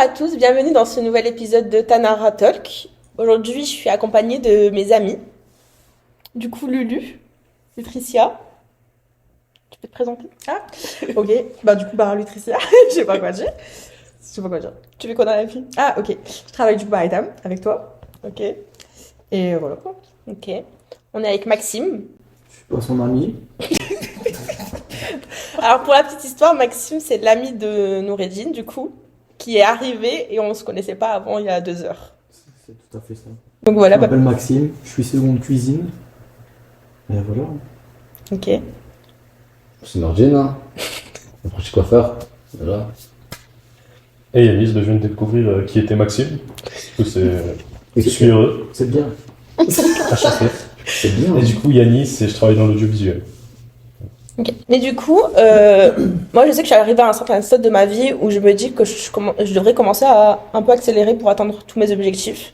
à tous, bienvenue dans ce nouvel épisode de Tanara Talk. Aujourd'hui, je suis accompagnée de mes amis. Du coup, Lulu, Lutricia. Tu peux te présenter? Ah, ok. Du coup, Lutricia, je sais pas quoi dire. Tu fais quoi dans la vie? Ah, ok. Je travaille du coup à Etam avec toi. Ok. Et voilà quoi. Ok. On est avec Maxime. Je suis pas son ami. Alors, pour la petite histoire, Maxime, c'est l'ami de Noureddine, du coup, qui est arrivé et on se connaissait pas avant il y a 2 heures. C'est tout à fait ça. Donc voilà. Je m'appelle Maxime, je suis seconde cuisine. Et voilà. Ok. C'est Nordine, hein. Approche coiffeur. Voilà. Et Yanis, je viens de découvrir qui était Maxime. Du coup, je suis heureux. C'est bien. Enchanté. C'est bien. Et du coup, Yanis, et je travaille dans l'audiovisuel. Ok. Mais du coup, moi je sais que je suis arrivée à un certain stade de ma vie où je me dis que je devrais commencer à un peu accélérer pour atteindre tous mes objectifs.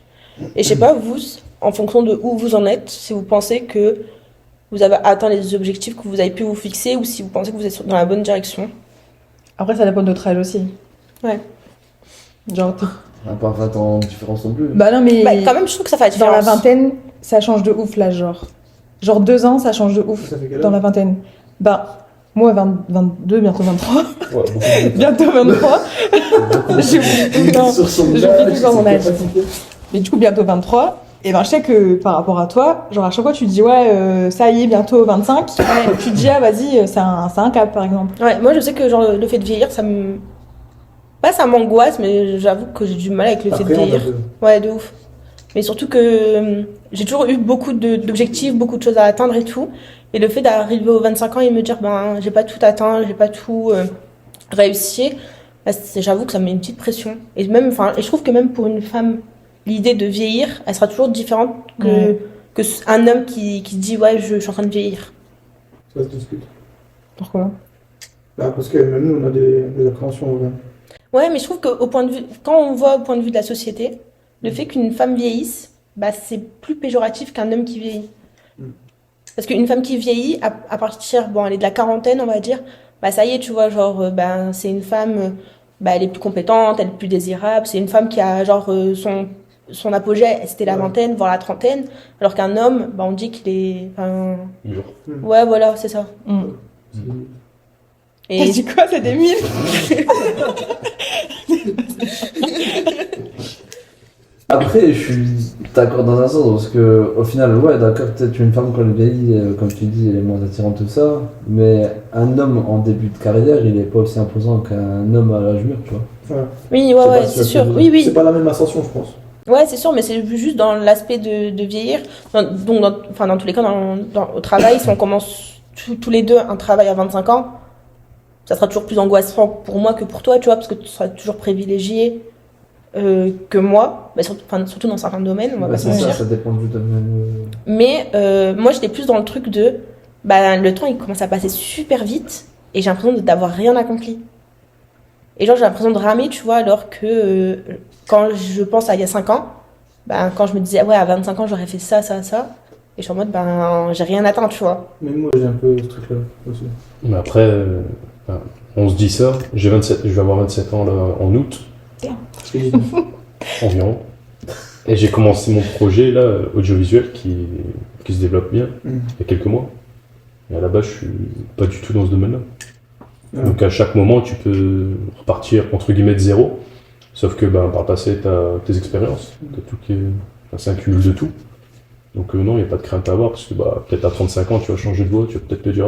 Et je sais pas, vous, en fonction de où vous en êtes, si vous pensez que vous avez atteint les objectifs que vous avez pu vous fixer ou si vous pensez que vous êtes dans la bonne direction. Après, ça dépend de notre âge aussi. Ouais. Genre, On n'a pas 20 ans de différence non plus. non, mais Quand même, je trouve que ça fait la dans la différence. vingtaine, ça change de ouf l'âge, genre. Genre 2 ans, ça change de ouf Ça fait quel âge dans la vingtaine. Moi, 22, bientôt 23. Ouais, beaucoup de Bientôt 23. J'oublie tout le temps. Sur son J'oublie âge, tout le temps mon c'est âge. compliqué. Mais du coup, bientôt 23. Et je sais que par rapport à toi, genre à chaque fois tu te dis ça y est, bientôt 25. Tu te dis vas-y, c'est un cap par exemple. Ouais, moi je sais que genre, le fait de vieillir, ça m'angoisse, mais j'avoue que j'ai du mal avec le fait de vieillir. Ouais, de ouf. Mais surtout que j'ai toujours eu beaucoup d'objectifs, beaucoup de choses à atteindre et tout. Et le fait d'arriver aux 25 ans et me dire, j'ai pas tout atteint, j'ai pas tout réussi, j'avoue que ça me met une petite pression. Et je trouve que même pour une femme, l'idée de vieillir, elle sera toujours différente que un homme qui se dit, je suis en train de vieillir. Ça se discute. Pourquoi? Parce que même nous, on a des appréhensions. Ouais. Ouais, mais je trouve quand on voit au point de vue de la société, le fait qu'une femme vieillisse, c'est plus péjoratif qu'un homme qui vieillit. Parce qu'une femme qui vieillit, à partir, elle est de la quarantaine, on va dire, ça y est, tu vois, genre, c'est une femme, elle est plus compétente, elle est plus désirable, c'est une femme qui a, genre, son apogée, c'était la vingtaine, voire la trentaine, alors qu'un homme, on dit qu'il est, murs. ouais, voilà, c'est ça. T'as dit quoi? C'est des mille? Après, je suis d'accord dans un sens, parce que au final, ouais, d'accord, peut-être une femme quand elle vieillit, comme tu dis, elle est moins attirante, tout ça, mais un homme en début de carrière, il est pas aussi imposant qu'un homme à l'âge mûr, tu vois. Ouais. Oui, Je sais pas ouais, si c'est ça sûr. peut- Oui. C'est pas la même ascension, je pense. Ouais, c'est sûr, mais c'est juste dans l'aspect de vieillir. Donc, dans tous les cas, au travail, si on commence tous les deux un travail à 25 ans, ça sera toujours plus angoissant pour moi que pour toi, tu vois, parce que tu seras toujours privilégié que moi, surtout dans certains domaines, on va pas se mentir. Ça dépend du domaine. Mais moi, j'étais plus dans le truc de, le temps, il commence à passer super vite et j'ai l'impression d'avoir rien accompli. Et genre, j'ai l'impression de ramer, tu vois, alors que quand je pense à il y a 5 ans, quand je me disais, à 25 ans, j'aurais fait ça, ça, ça, et je suis en mode, j'ai rien atteint, tu vois. Mais moi, j'ai un peu ce truc-là aussi. Mais après, on se dit ça. Je vais avoir 27 ans là, en août, Ce que j'ai dit. environ. Et j'ai commencé mon projet là, audiovisuel qui se développe bien, il y a quelques mois. Et à la base, je suis pas du tout dans ce domaine-là. Donc à chaque moment, tu peux repartir entre guillemets de zéro. Sauf que par le passé, tu as tes expériences. C'est un cumul de tout. Donc non, il n'y a pas de crainte à avoir. Parce que peut-être à 35 ans, tu vas changer de voie. Tu vas peut-être te dire,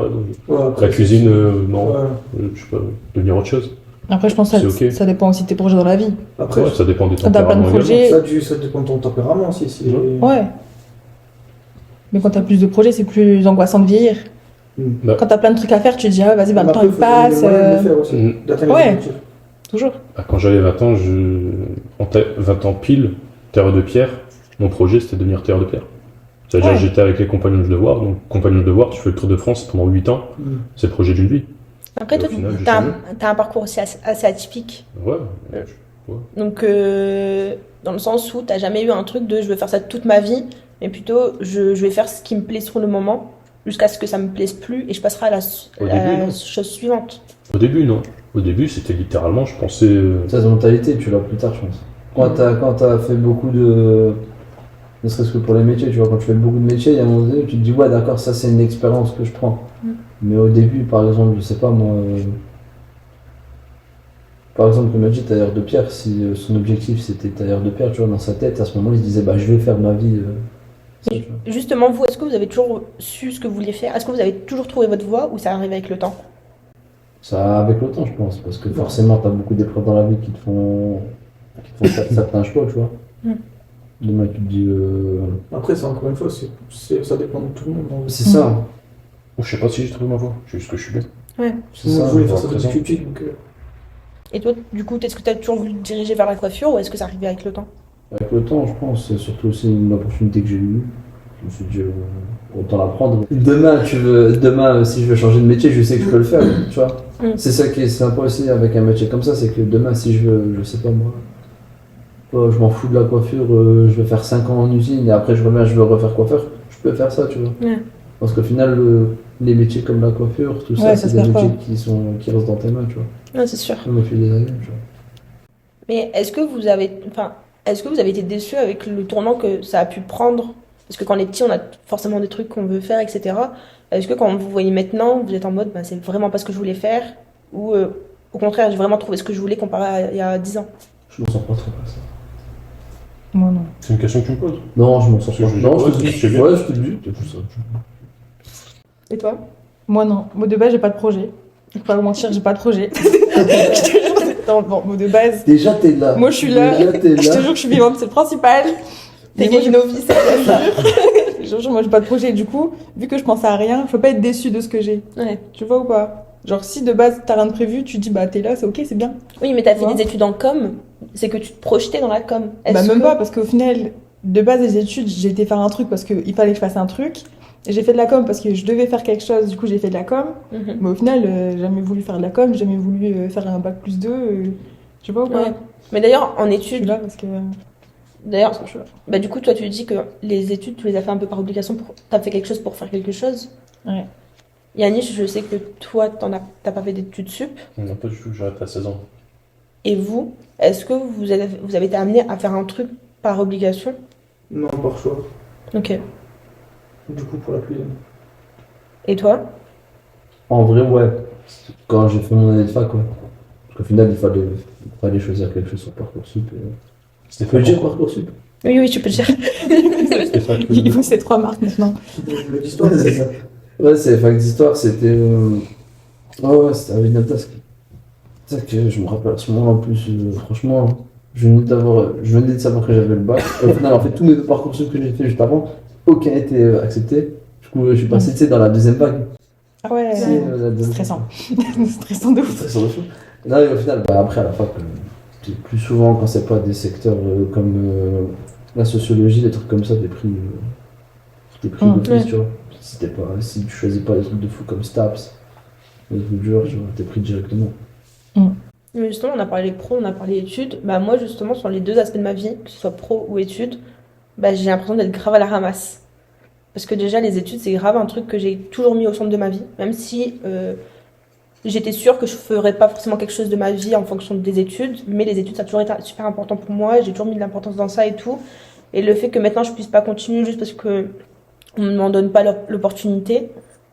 Ouais, la cuisine, non, Ouais. je sais pas, devenir autre chose. Après, je pense que C'est ok. ça dépend aussi de tes projets dans la vie. Après, Ouais, ça dépend des T'as plein de tempéraments projets. également. ça dépend de ton tempérament aussi. Ouais. Mais quand t'as plus de projets, c'est plus angoissant de vieillir. Bah, Quand t'as plein de trucs à faire, tu te dis, vas-y, le temps il passe. Ouais. Toujours. Quand j'avais 20 ans, 20 ans pile, Terre de Pierre, mon projet c'était de devenir Terre de Pierre. C'est-à-dire Ouais. j'étais avec les compagnons de devoir, donc compagnons de devoir, tu fais le Tour de France pendant 8 ans, c'est le projet d'une vie. Après, Et toi, au final, j'ai t'as changé. un parcours aussi assez atypique. Ouais. Donc, dans le sens où t'as jamais eu un truc de je veux faire ça toute ma vie, mais plutôt je vais faire ce qui me plaît sur le moment, jusqu'à ce que ça me plaise plus, et je passerai à Au la début, non. chose suivante. Au début, non. Au début, c'était littéralement, je pensais. Cette mentalité, tu l'as plus tard, je pense. Quand t'as fait beaucoup de. Ne serait-ce que pour les métiers, tu vois, quand tu fais beaucoup de métiers, il y a un moment donné où tu te dis, ouais, d'accord, ça c'est une expérience que je prends. Mais au début, par exemple, je sais pas moi. Par exemple, comme a dit tailleur de pierre, si son objectif c'était tailleur de pierre, tu vois, dans sa tête, à ce moment il se disait, bah je vais faire ma vie. Ça, tu vois. Justement, vous, est-ce que vous avez toujours su ce que vous vouliez faire? Est-ce que vous avez toujours trouvé votre voie ou ça arrive avec le temps? Ça avec le temps, je pense, parce que forcément, t'as beaucoup d'épreuves dans la vie qui te font faire certains choix, tu vois. Demain, tu te dis. Après, c'est encore une fois, ça dépend de tout le monde. Donc, C'est ça. Je sais pas si j'ai trouvé ma voie, c'est juste que je suis bien. C'est moi, ça. je voulais faire ça présent. depuis petit, donc. Et toi, du coup, est-ce que tu as toujours voulu te diriger vers la coiffure ou est-ce que ça arrivait avec le temps? Avec le temps, je pense, c'est surtout aussi une opportunité que j'ai eue. Je me suis dit, autant la prendre. Demain, si je veux changer de métier, je sais que je peux le faire, tu vois. C'est ça qui est sympa aussi avec un métier comme ça, c'est que demain, si je veux, je sais pas moi, je m'en fous de la coiffure, je vais faire 5 ans en usine et après je reviens, je veux refaire coiffeur, je peux faire ça, tu vois. Parce qu'au final, les métiers comme la coiffure, tout ça, Ouais, c'est ça se des perd métiers qui restent dans tes mains, tu vois. Ouais, c'est sûr. Même au fil des années, tu vois. Mais est-ce que vous avez été déçu avec le tournant que ça a pu prendre? Parce que quand on est petit, on a forcément des trucs qu'on veut faire, etc. Est-ce que quand vous voyez maintenant, vous êtes en mode, c'est vraiment pas ce que je voulais faire? Ou au contraire, j'ai vraiment trouvé ce que je voulais comparé à il y a 10 ans? Je m'en sens pas trop pas ça. Moi, non. C'est une question que tu me poses. Non, je m'en sens Parce pas. que Non, je te je sais dis. bien. Ouais, je te dis. C'est tout ça. Et toi? Moi, non. Moi, de base, j'ai pas de projet. Je vais pas vous mentir, j'ai pas de projet. Je te jure, non, bon, moi, de base, Déjà, t'es là. moi, je suis là. Déjà, t'es Je te là. jure que je suis vivante, c'est le principal. T'es Mais moi, gay novice, c'est ça. je te jure, moi, j'ai pas de projet. Du coup, vu que je pense à rien, je peux pas être déçue de ce que j'ai. Ouais. Tu vois ou pas? Genre, si de base, t'as rien de prévu, tu te dis, bah, t'es là, c'est ok, c'est bien. Oui, mais t'as fait Ouais. des études en com, c'est que tu te projetais dans la com. Bah, Est-ce même que- pas, parce qu'au final, de base, les études, j'ai été faire un truc parce qu'il fallait que je fasse un truc. Et j'ai fait de la com parce que je devais faire quelque chose, du coup, j'ai fait de la com. Mhm. Mais au final, j'ai jamais voulu faire de la com, j'ai jamais voulu faire un bac plus 2. Tu vois ou pas? Ouais. Mais d'ailleurs, en Je suis études, là parce que. d'ailleurs, je suis là. bah, du coup, toi, tu dis que les études, tu les as fait un peu par obligation. T'as fait quelque chose pour faire quelque chose. Ouais. Yannick, je sais que toi, t'as pas fait d'études sup. Non, pas du tout, j'arrête à 16 ans. Et vous, est-ce que vous avez été amené à faire un truc par obligation? Non, par choix. Ok. Du coup, pour la cuisine. Et toi? En vrai, ouais. Quand j'ai fait mon année de fac, ouais. Parce qu'au final, il fallait choisir quelque chose sur Parcoursup. C'était Tu peux le dire, pourquoi Parcoursup? Oui, tu peux le dire. C'était fac de- Il faut ces 3 marques maintenant. Le d'histoire, Ouais, c'est ça. Ouais, c'est fac d'histoire, c'était. Ouais, c'était avec Natasque. C'est ça que je me rappelle à ce moment-là en plus, franchement, je venais de savoir que j'avais le bac. Au final, en fait, tous mes deux Parcoursup que j'ai fait juste avant, aucun était accepté. Du coup, je suis passé, tu sais, dans la deuxième vague. Ah ouais, Tu sais, la deuxième- stressant. Stressant de ouf. Stressant de fou. Là, et au final, bah, après, à la fac, plus souvent, quand c'est pas des secteurs comme la sociologie, des trucs comme ça, des prix d'office, Ouais. tu vois. Si tu choisis pas des trucs de fou comme STAPS, des trucs durs, tu vois, t'es pris directement. Mais justement, on a parlé pro, on a parlé études. Bah, moi, justement, sur les deux aspects de ma vie, que ce soit pro ou études, bah, j'ai l'impression d'être grave à la ramasse. Parce que déjà, les études, c'est grave un truc que j'ai toujours mis au centre de ma vie. Même si j'étais sûre que je ferais pas forcément quelque chose de ma vie en fonction des études. Mais les études, ça a toujours été super important pour moi. J'ai toujours mis de l'importance dans ça et tout. Et le fait que maintenant, je puisse pas continuer juste parce que on ne m'en donne pas l'opportunité,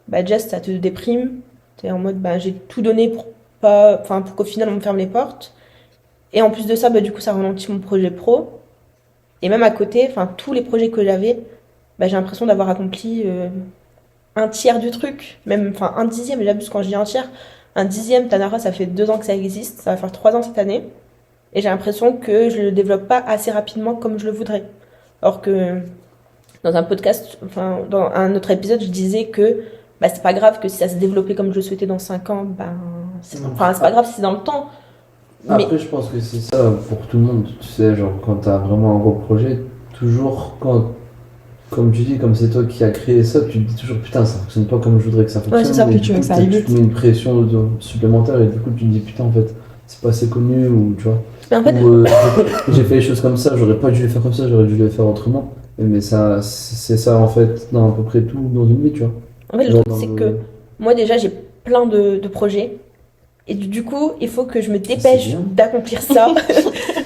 bah, déjà, ça te déprime. T'es en mode, bah, j'ai tout donné pour qu'au final, on me ferme les portes. Et en plus de ça, bah, du coup, ça ralentit mon projet pro. Et même à côté, tous les projets que j'avais, bah, j'ai l'impression d'avoir accompli un tiers du truc. Même, un dixième, j'abuse quand je dis un tiers. Un dixième, Tanara, ça fait 2 ans que ça existe. Ça va faire 3 ans cette année. Et j'ai l'impression que je le développe pas assez rapidement comme je le voudrais. Alors que dans un podcast, dans un autre épisode, je disais que bah, c'est pas grave que si ça se développait comme je le souhaitais dans 5 ans, c'est pas grave si c'est dans le temps. Mais Après, je pense que c'est ça pour tout le monde. Tu sais, genre, quand t'as vraiment un gros projet, toujours comme tu dis, comme c'est toi qui as créé ça, tu te dis toujours putain, ça fonctionne pas comme je voudrais que ça fonctionne. c'est ça, Et puis du tu veux coup, que ça aille tu vite. te mets une pression supplémentaire et du coup, tu te dis putain, en fait, c'est pas assez connu ou tu vois. en fait, Ou j'ai fait les choses comme ça, j'aurais pas dû les faire comme ça, j'aurais dû les faire autrement. Mais ça, c'est ça en fait, dans à peu près tout dans une vie, tu vois. le Genre truc, c'est dans que moi, déjà, j'ai plein de projets. Et du coup, il faut que je me C'est dépêche bien. d'accomplir ça.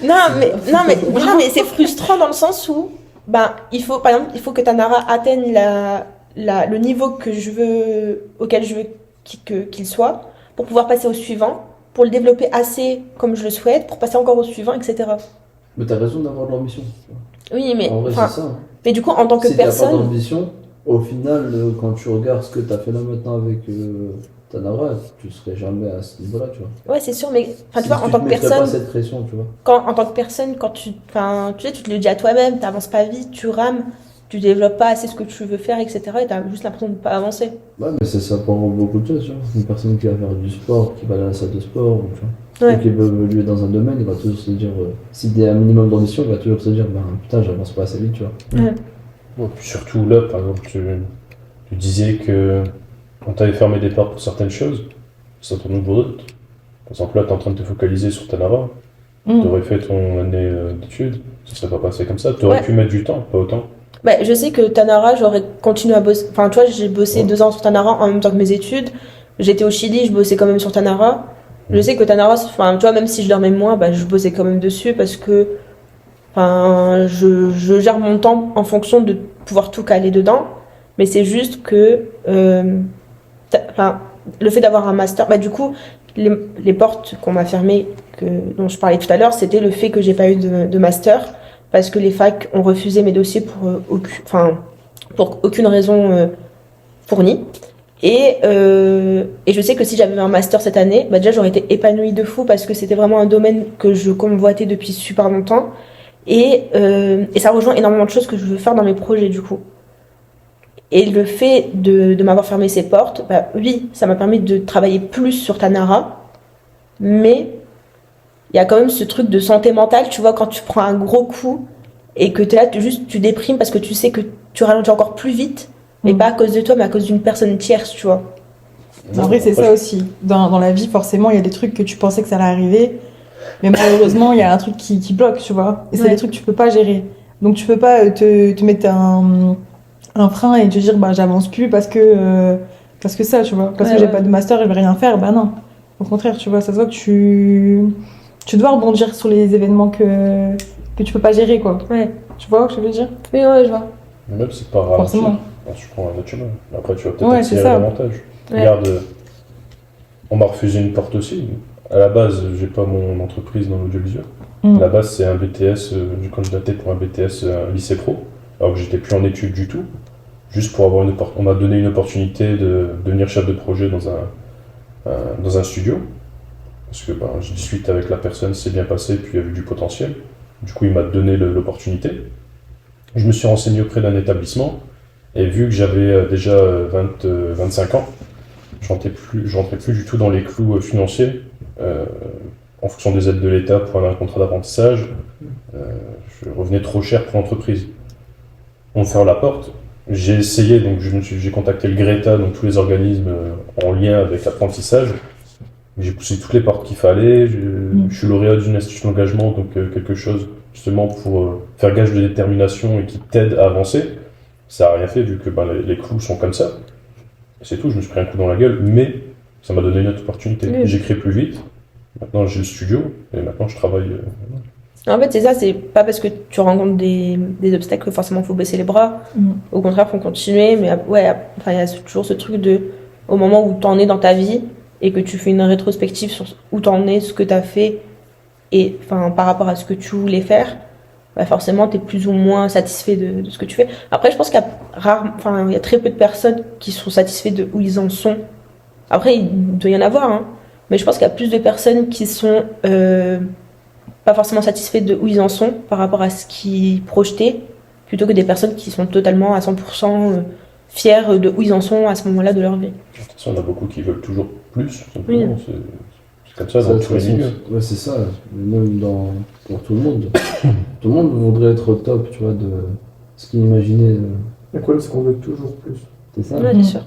non, mais c'est frustrant dans le sens où, ben, par exemple, il faut que Tanara atteigne le niveau auquel je veux qu'il soit, pour pouvoir passer au suivant, pour le développer assez comme je le souhaite, pour passer encore au suivant, etc. Mais t'as raison d'avoir de l'ambition. Oui, mais, En vrai, enfin, c'est ça. mais du coup, en tant que Si t'as pas personne, d'ambition, au final, quand tu regardes ce que t'as fait là maintenant avec Tanara, tu serais jamais à ce niveau-là, tu vois. ouais, c'est sûr, mais, enfin, tu Si vois, en tu tant te que mettrais pas personne, cette pression, tu vois. en tant que personne, enfin, tu sais, tu te le dis à toi-même, t'avances pas vite, tu rames, tu développes pas assez ce que tu veux faire, etc. Et t'as juste l'impression de pas avancer. Ouais, mais c'est ça pour beaucoup de choses, tu vois. Une personne qui va faire du sport, qui va aller à la salle de sport, tu vois. Ouais. Ou qui veut évoluer dans un domaine, il va toujours se dire, s'il y a un minimum d'ambition, il va toujours se dire, ben putain, j'avance pas assez vite, tu vois. Ouais, puis surtout là, par exemple, tu disais que on t'avait fermé des portes pour certaines choses, ça t'en ouvre d'autres. Par exemple, là, t'es en train de te focaliser sur Tanara. T'aurais fait ton année d'études, ça serait pas passé comme ça. T'aurais Ouais. pu mettre du temps, pas autant. Bah, je sais que Tanara, j'aurais continué à bosser. Enfin, tu vois, j'ai bossé Ouais. 2 ans sur Tanara en même temps que mes études. J'étais au Chili, je bossais quand même sur Tanara. Je sais que Tanara, enfin, tu vois, même si je dormais moins, bah, je bossais quand même dessus parce que, enfin, je gère mon temps en fonction de pouvoir tout caler dedans. Mais c'est juste que, enfin, le fait d'avoir un master, bah, du coup, les portes qu'on m'a fermées, dont je parlais tout à l'heure, c'était le fait que j'ai pas eu de master parce que les facs ont refusé mes dossiers pour aucune raison fournie. Et je sais que si j'avais un master cette année, bah déjà j'aurais été épanouie de fou parce que c'était vraiment un domaine que je convoitais depuis super longtemps. Et ça rejoint énormément de choses que je veux faire dans mes projets du coup. Et le fait de m'avoir fermé ces portes, bah oui, ça m'a permis de travailler plus sur Tanara, mais il y a quand même ce truc de santé mentale, tu vois, quand tu prends un gros coup et que t'es là, tu déprimes parce que tu sais que tu ralentis encore plus vite, et pas à cause de toi, mais à cause d'une personne tierce, tu vois. En vrai, c'est ça aussi. Dans la vie, forcément, il y a des trucs que tu pensais que ça allait arriver, mais malheureusement, il y a un truc qui bloque, tu vois. Et c'est Ouais. des trucs que tu peux pas gérer. Donc, tu peux pas te mettre un frein et te dire, bah, j'avance plus parce que ça, tu vois. Parce Ouais, que j'ai ouais. pas de master et je vais rien faire. Bah non. Au contraire, tu vois, ça se voit que tu dois rebondir sur les événements que tu peux pas gérer, quoi. Ouais. Tu vois ce que je veux dire? Oui, ouais, je vois. Mais même c'est pas ralentir. Forcément. Enfin, tu prends un autre chemin. Après, tu vas peut-être Ouais, accélérer c'est ça. davantage. Ouais. Regarde, on m'a refusé une porte aussi. À la base, j'ai pas mon entreprise dans l'audiovisuel. À la base, c'est un BTS, j'ai candidaté pour un BTS, un lycée pro, alors que j'étais plus en études du tout, juste pour avoir on m'a donné une opportunité de devenir chef de projet dans un studio, parce que j'ai discuté avec la personne, c'est bien passé, puis il y avait du potentiel. Du coup, il m'a donné l'opportunité. Je me suis renseigné auprès d'un établissement, et vu que j'avais déjà 25 ans, je rentrais plus du tout dans les clous financiers. En fonction des aides de l'État pour avoir un contrat d'apprentissage, je revenais trop cher pour l'entreprise. On me ferme la porte. J'ai essayé, donc j'ai contacté le Greta, donc tous les organismes en lien avec l'apprentissage. J'ai poussé toutes les portes qu'il fallait. Je suis lauréat d'une institution d'engagement, donc quelque chose justement pour faire gage de détermination et qui t'aide à avancer. Ça n'a rien fait vu que les clous sont comme ça. C'est tout, je me suis pris un coup dans la gueule, mais ça m'a donné une autre opportunité. Oui. J'écris plus vite. Maintenant, j'ai le studio et maintenant je travaille. En fait, c'est ça, c'est pas parce que tu rencontres des obstacles que forcément faut baisser les bras. Au contraire, faut continuer. Mais ouais, enfin, il y a toujours ce truc au moment où t'en es dans ta vie et que tu fais une rétrospective sur où t'en es, ce que t'as fait et enfin par rapport à ce que tu voulais faire, bah forcément t'es plus ou moins satisfait de ce que tu fais. Après, je pense qu'il y a il y a très peu de personnes qui sont satisfaits de où ils en sont. Après, il doit y en avoir, hein. Mais je pense qu'il y a plus de personnes qui sont pas forcément satisfaits de où ils en sont par rapport à ce qu'ils projetaient, plutôt que des personnes qui sont totalement à 100% fiers de où ils en sont à ce moment-là de leur vie. Attention, il y en a beaucoup qui veulent toujours plus. Simplement. Oui. C'est comme ça dans tous les milieux. Ouais, c'est ça. Même pour tout le monde. Tout le monde voudrait être au top, tu vois, de ce qu'il imaginait. Le problème, c'est qu'on veut toujours plus. C'est ça. Ouais, bien sûr.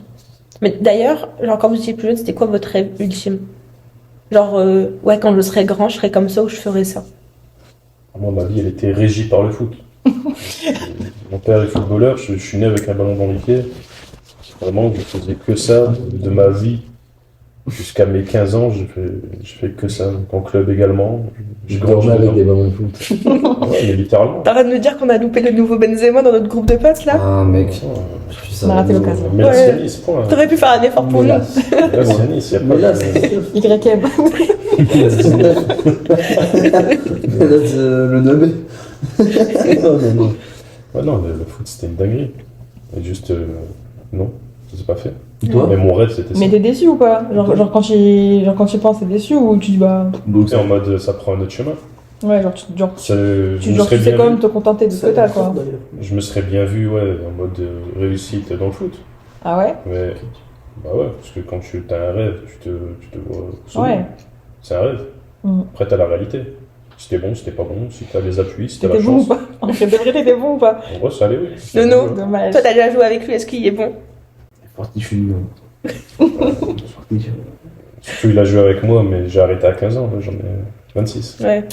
Mais d'ailleurs, genre quand vous étiez plus jeune, c'était quoi votre rêve ultime? Genre, ouais, quand je serai grand, je serai comme ça ou je ferai ça. Moi, ma vie, elle était régie par le foot. Mon père est footballeur, je suis né avec un ballon dans les pieds. Vraiment, je faisais que ça de ma vie. Jusqu'à mes 15 ans, je fais que ça. En club également. Je dormais avec des ballons de foot. Ouais, mais littéralement. T'arrêtes de me dire qu'on a loupé le nouveau Benzema dans notre groupe de potes là? Ah, mec. On a raté l'occasion. Mais là, Ouais. c'est à Nice, point. T'aurais pu faire un effort pour nous. Là, c'est à Nice, il n'y a pas Mais là, de... YM. le 9. Non. Ouais, non, le foot, c'était une dinguerie. Et juste, non, ça s'est pas fait. Et toi? Mais mon rêve, c'était ça. Mais t'es déçu ou pas? Genre quand tu penses, t'es déçu ou tu dis bah. C'est en mode, ça prend un autre chemin. Ouais, genre Je tu sais quand même te contenter de ce que t'as quoi. Je me serais bien vu, ouais, en mode réussite dans le foot. Ah ouais? Mais, bah ouais, parce que quand tu as un rêve, tu te vois sauver. Ouais. C'est un rêve. Mm. Après, t'as la réalité. Si t'es bon, si t'es pas bon, si t'as les appuis, si t'as la T'étais bon ou chance. pas? En fait, de vrai, t'étais bon ou pas? En vrai, ça allait, oui. Nono. Ouais. Dommage. Toi, t'as déjà joué avec lui, est-ce qu'il est bon? Fortiche. Surtout, il a joué avec moi, mais j'ai arrêté à 15 ans, là, j'en ai 26. Ouais.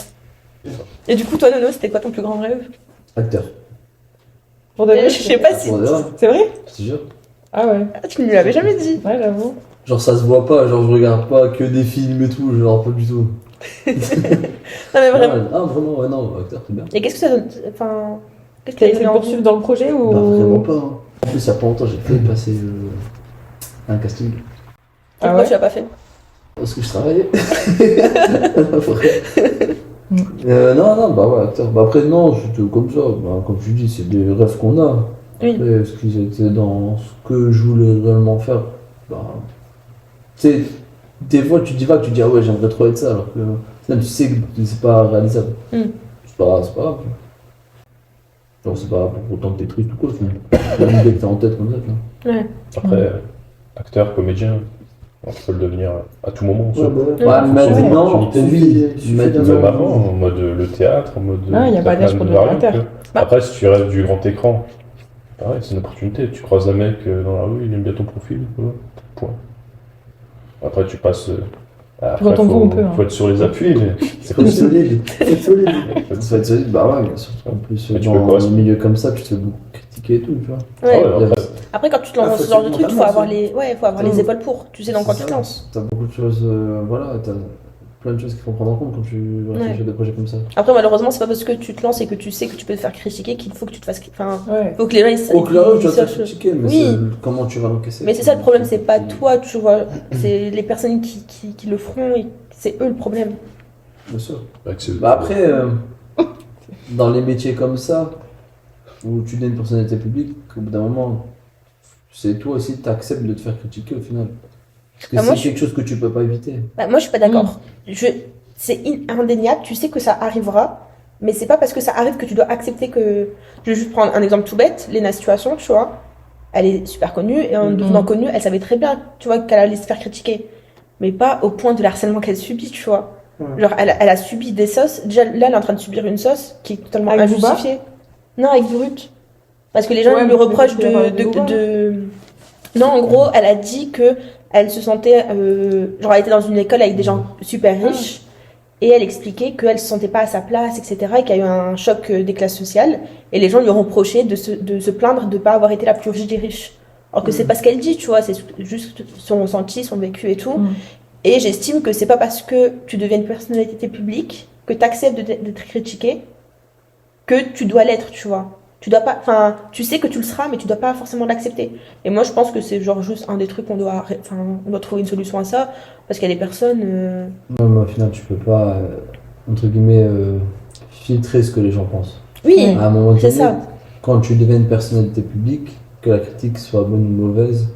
Et du coup, toi, Nono, c'était quoi ton plus grand rêve? Acteur. Pour de vrai? Je sais pas si. Pour de vrai, C'est vrai? je te jure. Ah ouais. Ah, tu ne me l'avais jamais dit. Ouais, j'avoue. Genre, ça se voit pas, genre, je regarde pas que des films et tout, genre, pas du tout. Non, mais vraiment. Ah, vraiment, ouais, non, acteur, c'est bien. Et qu'est-ce que ça donne? Enfin. Qu'est-ce qui T'as t'a essayé donné de envie? poursuivre dans le projet ou. Bah, vraiment pas. Hein. En plus, il y a pas longtemps, j'ai fait passer un casting. Ah Pourquoi ouais? tu l'as pas fait? Parce que je travaillais. Non, bah ouais, acteur. Bah après, non, c'était comme ça. Bah, comme tu dis, c'est des rêves qu'on a. Oui. Après, est-ce qu'ils étaient dans ce que je voulais réellement faire? Bah. Tu sais, des fois, tu dis pas que tu dis, ah ouais, j'aimerais trop être ça, alors que même tu sais que c'est pas réalisable. Mm. C'est pas grave. Genre, c'est pas pour autant que t'es triste ou quoi, c'est une idée que t'as en tête comme ça, tu vois. Ouais. Après, acteur, comédien, on peut le devenir à tout moment. ça. Ouais, maintenant, oui, Même maintenant. avant, en mode le théâtre, en mode. Ah, y a t'as pas d'âge plein pour de devenir variantes, acteur. tu vois. Après, si tu rêves du grand écran, pareil, c'est une opportunité. Tu croises un mec dans la rue, il aime bien ton profil, voilà, point. Après, tu passes. Après, Quand on veut, on peut, hein. faut être sur les appuis, mais c'est Faut être possible. solide. Faut être solide, bah ouais, bien sûr. En plus, Mais tu peux dans un correspondre. milieu comme ça, tu te fais beaucoup critiquer et tout, tu vois. Ouais. Ah ouais, après, Après, quand tu te lances dans faut ce genre de être truc, faut mentalement avoir faut avoir les épaules pour. Tu sais dans quoi tu te lances. T'as beaucoup de choses, voilà, t'as plein de choses qu'il faut prendre en compte quand tu réfléchis à des projets comme ça. Après, malheureusement, c'est pas parce que tu te lances et que tu sais que tu peux te faire critiquer qu'il faut que tu te fasses. Enfin, Ouais. faut que les gens ils Au clair, tu vas te sachent- critiquer, mais Oui. c'est comment tu vas l'encaisser. Mais c'est ça le problème, c'est pas toi, tu vois. C'est les personnes qui le feront et c'est eux le problème. Bien sûr. avec ce- Bah après, dans les métiers comme ça, où tu es une personnalité publique, au bout d'un moment, c'est toi aussi, t'acceptes de te faire critiquer au final. Parce que Ah, moi, c'est quelque chose que tu peux pas éviter. Bah, moi, je suis pas d'accord. C'est indéniable, tu sais que ça arrivera, mais c'est pas parce que ça arrive que tu dois accepter que. Je vais juste prendre un exemple tout bête, Léna Situation, tu vois. Elle est super connue et en devenant connue, elle savait très bien, tu vois, qu'elle allait se faire critiquer. Mais pas au point de l'harcèlement qu'elle subit, tu vois. Genre, elle a subi des sauces. Déjà, là, elle est en train de subir une sauce qui est totalement Avec Booba injustifiée. Non, avec Brut. Parce que les gens Ouais, lui mais reprochent peut-être qu'il a parlé de Booba. Non, en gros, elle a dit que elle se sentait. Genre, elle était dans une école avec des gens super riches. Et elle expliquait qu'elle se sentait pas à sa place, etc. Et qu'il y a eu un choc des classes sociales. Et les gens lui ont reproché de se plaindre de pas avoir été la plus riche des riches. Alors que c'est pas ce qu'elle dit, tu vois. C'est juste son ressenti, son vécu et tout. Et j'estime que c'est pas parce que tu deviens une personnalité publique, que tu acceptes d'être critiqué, que tu dois l'être, tu vois. Tu dois pas, enfin, tu sais que tu le seras, mais tu dois pas forcément l'accepter. Et moi, je pense que c'est genre juste un des trucs qu'on doit, on doit trouver une solution à ça, parce qu'il y a des personnes. Non, mais au final, tu peux pas, entre guillemets, filtrer ce que les gens pensent. Oui, À un moment c'est donné, ça. quand tu deviens une personnalité publique, que la critique soit bonne ou mauvaise,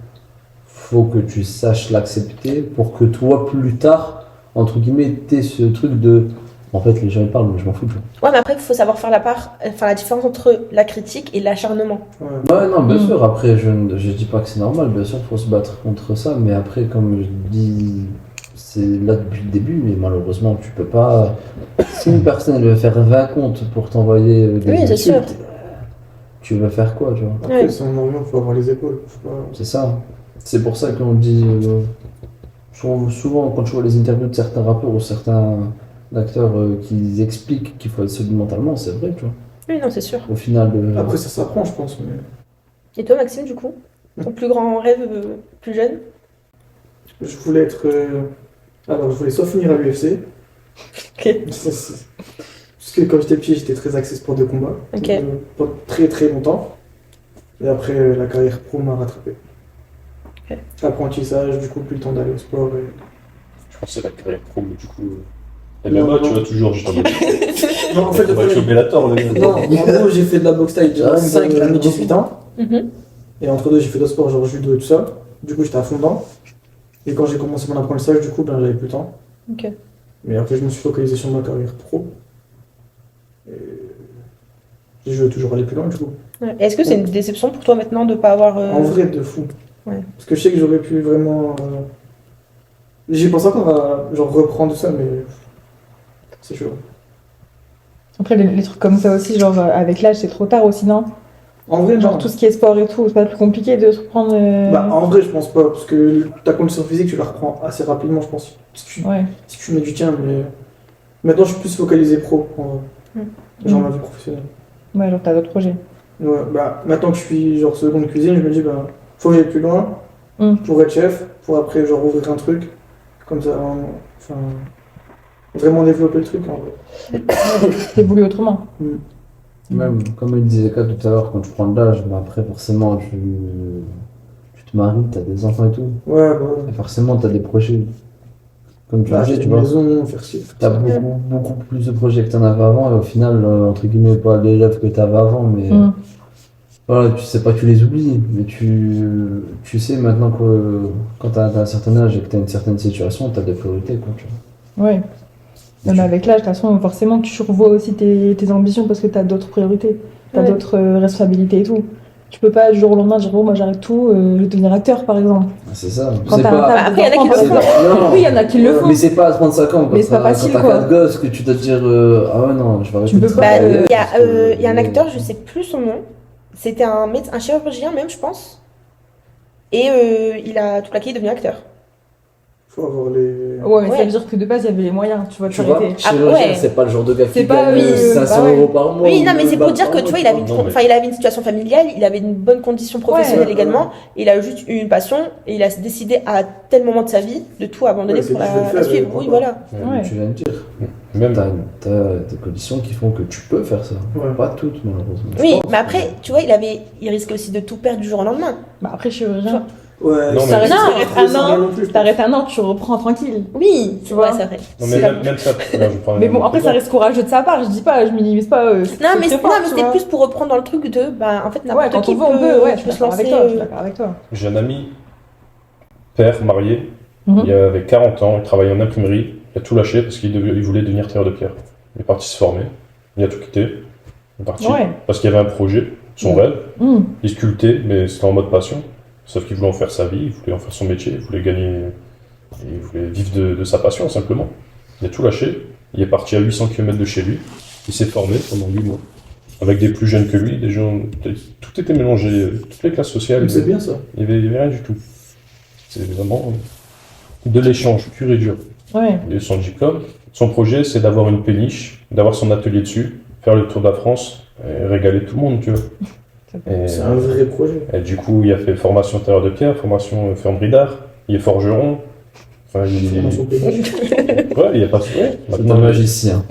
faut que tu saches l'accepter pour que toi, plus tard, entre guillemets, t'aies ce truc de. En fait, les gens ils parlent, mais je m'en fous. Tu vois. Ouais, mais après, il faut savoir faire la différence entre la critique et l'acharnement. Ouais, non, bien sûr. Après, je dis pas que c'est normal. Bien sûr, faut se battre contre ça. Mais après, comme je dis, c'est là depuis le début. Mais malheureusement, tu peux pas. Si une personne elle veut faire 20 comptes pour t'envoyer des Oui, c'est sûr. insultes, tu veux faire quoi, tu vois? Après, Ouais. si on en vient, il faut avoir les épaules. Faut pas- C'est ça. C'est pour ça qu'on dit. Souvent, quand tu vois les interviews de certains rappeurs ou certains acteurs qui expliquent qu'il faut être solide mentalement, c'est vrai, tu vois. Oui, non, c'est sûr. Au final. Après, ça s'apprend, je pense. Mais... Et toi, Maxime, du coup, ton plus grand rêve plus jeune? Je voulais être. Alors, je voulais soit finir à l'UFC. Ok. Parce que quand j'étais petit, j'étais très axé sport de combat. Ok. Pas très très longtemps. Et après, la carrière pro m'a rattrapé. Ok. Apprentissage, du coup, plus le temps d'aller au sport. Je pensais la carrière pro, mais du coup. Non, MMA, tu non. vas toujours juste en mode. Non, en fait, le On va problème. choper la tort, le gars. Non, en gros, j'ai fait de la boxe taille de 5 à mes 18 ans. Mhm. Et entre deux, j'ai fait d'autres sports, genre judo et tout ça. Du coup, j'étais à fond dedans. Et quand j'ai commencé mon apprentissage, du coup, ben, j'avais plus le temps. Ok. Mais après, je me suis focalisé sur ma carrière pro. Et je veux toujours aller plus loin, du coup. Ouais. Est-ce que c'est une déception pour toi maintenant de pas avoir. En vrai, de fou. Ouais. Parce que je sais que j'aurais pu vraiment. J'y pense encore à genre reprendre ça, mais c'est chaud. Après, les trucs comme ça aussi, genre avec l'âge, c'est trop tard aussi, non? En vrai, Genre non. tout ce qui est sport et tout, c'est pas plus compliqué de se reprendre. Bah, en vrai, je pense pas, parce que ta condition physique, tu la reprends assez rapidement, je pense. Ouais. Si tu mets du tien, mais. Maintenant, je suis plus focalisé pro, en vrai. Genre ma vie professionnelle. Ouais, genre t'as d'autres projets. Ouais, bah, maintenant que je suis genre seconde cuisine, je me dis, bah, faut que j'aille plus loin pour être chef, pour après, genre, ouvrir un truc. Comme ça, enfin. Vraiment développer le truc, en vrai. T'évolues autrement. Même, comme il disait Kat tout à l'heure, quand tu prends de l'âge, bah après, forcément, tu te maries, t'as des enfants et tout. Ouais, bah, ouais. Et forcément, t'as des projets. Comme tu Acheter disais, tu une vois. maison, faire ci, faire T'as ça. beaucoup plus de projets que t'en avais avant, et au final, entre guillemets, pas les rêves que t'avais avant, mais voilà, tu sais pas que tu les oublies, mais tu sais maintenant que quand t'as un certain âge et que t'as une certaine situation, t'as des priorités, quoi, tu vois. Ouais. Même avec l'âge, de toute façon, forcément, tu revois aussi tes ambitions parce que t'as d'autres priorités, t'as Ouais. d'autres responsabilités et tout. Tu peux pas du jour au lendemain dire, bon, moi j'arrête tout, je vais devenir acteur par exemple. C'est ça. Quand C'est t'as pas. un taf, Après, il y en a qui le des enfants, font. Non. Oui, il y en a qui le font. Mais c'est pas à 35 ans, Mais c'est pas facile, quand t'as quoi. 4 gosses que tu dois te dire ah ouais, non, je vais arrêter Tu de peux pas, Bah, travailler. il y a un acteur, je sais plus son nom. C'était un chirurgien même, je pense. Et il a tout plaqué, il est devenu acteur. Faut avoir les. Ouais, mais ça Ouais. veut dire que de base, il y avait les moyens, tu vois, de Tu vois, s'arrêter. chirurgien, ouais. c'est pas le genre de gars C'est qui pas, gagne oui, 500 bah ouais. euros par mois. Oui, ou non, mais 1000 c'est pour balles dire par que mois, tu vois, il avait Non, mais- enfin, il avait une situation familiale, il avait une bonne condition professionnelle Ouais, également, ouais. et il a juste eu une passion, et il a décidé à tel moment de sa vie de tout abandonner Ouais, c'est pour dit, je vais le la faire, suivre. et Oui, pourquoi voilà. Ouais, Ouais. Tu viens de dire. Même. T'as des conditions qui font que tu peux faire ça. Ouais. Pas toutes, malheureusement. Je Oui, pense, mais après, tu vois, il risquait aussi de tout perdre du jour au lendemain. Bah après, chirurgien, Ouais, Non, ça mais- reste- Non, ça reste un aussi an, bien non plus, je t'arrêtes un an, tu reprends tranquille. Oui, Tu vois. ouais, c'est vrai. Non, mais même ça. Non, je prends Mais un bon, après, ça exemple. reste courageux de sa part, je dis pas, je minimise pas. Non, mais c'était plus pour reprendre dans le truc de, bah, en fait, Ouais, n'importe quand qui on veut, on peut, ouais, je suis peut se d'accord lancer. avec toi, je suis d'accord avec toi. J'ai un ami, père, marié, Mhm. il avait 40 ans, il travaillait en imprimerie, il a tout lâché parce il voulait devenir tailleur de pierre. Il est parti se former, il a tout quitté, il est parti Ouais. parce qu'il y avait un projet, son rêve, Mhm. il sculptait, mais c'était en mode passion. Sauf qu'il voulait en faire sa vie, il voulait en faire son métier, il voulait gagner, il voulait vivre de sa passion simplement. Il a tout lâché, il est parti à 800 km de chez lui, il s'est formé pendant 8 mois. Avec des plus jeunes que lui, des gens, tout était mélangé, toutes les classes sociales, C'est bien ça. il y avait rien du tout. C'est vraiment de l'échange pur et dur. Ouais. Et son diplôme, son projet, c'est d'avoir une péniche, d'avoir son atelier dessus, faire le tour de la France et régaler tout le monde, tu vois. Et, C'est un vrai projet. et du coup, il a fait formation tailleur de pierre, formation fermerie d'art, il est forgeron. Enfin, Formation péniche. ouais, il n'y a pas de ouais, C'est maintenant, un magicien.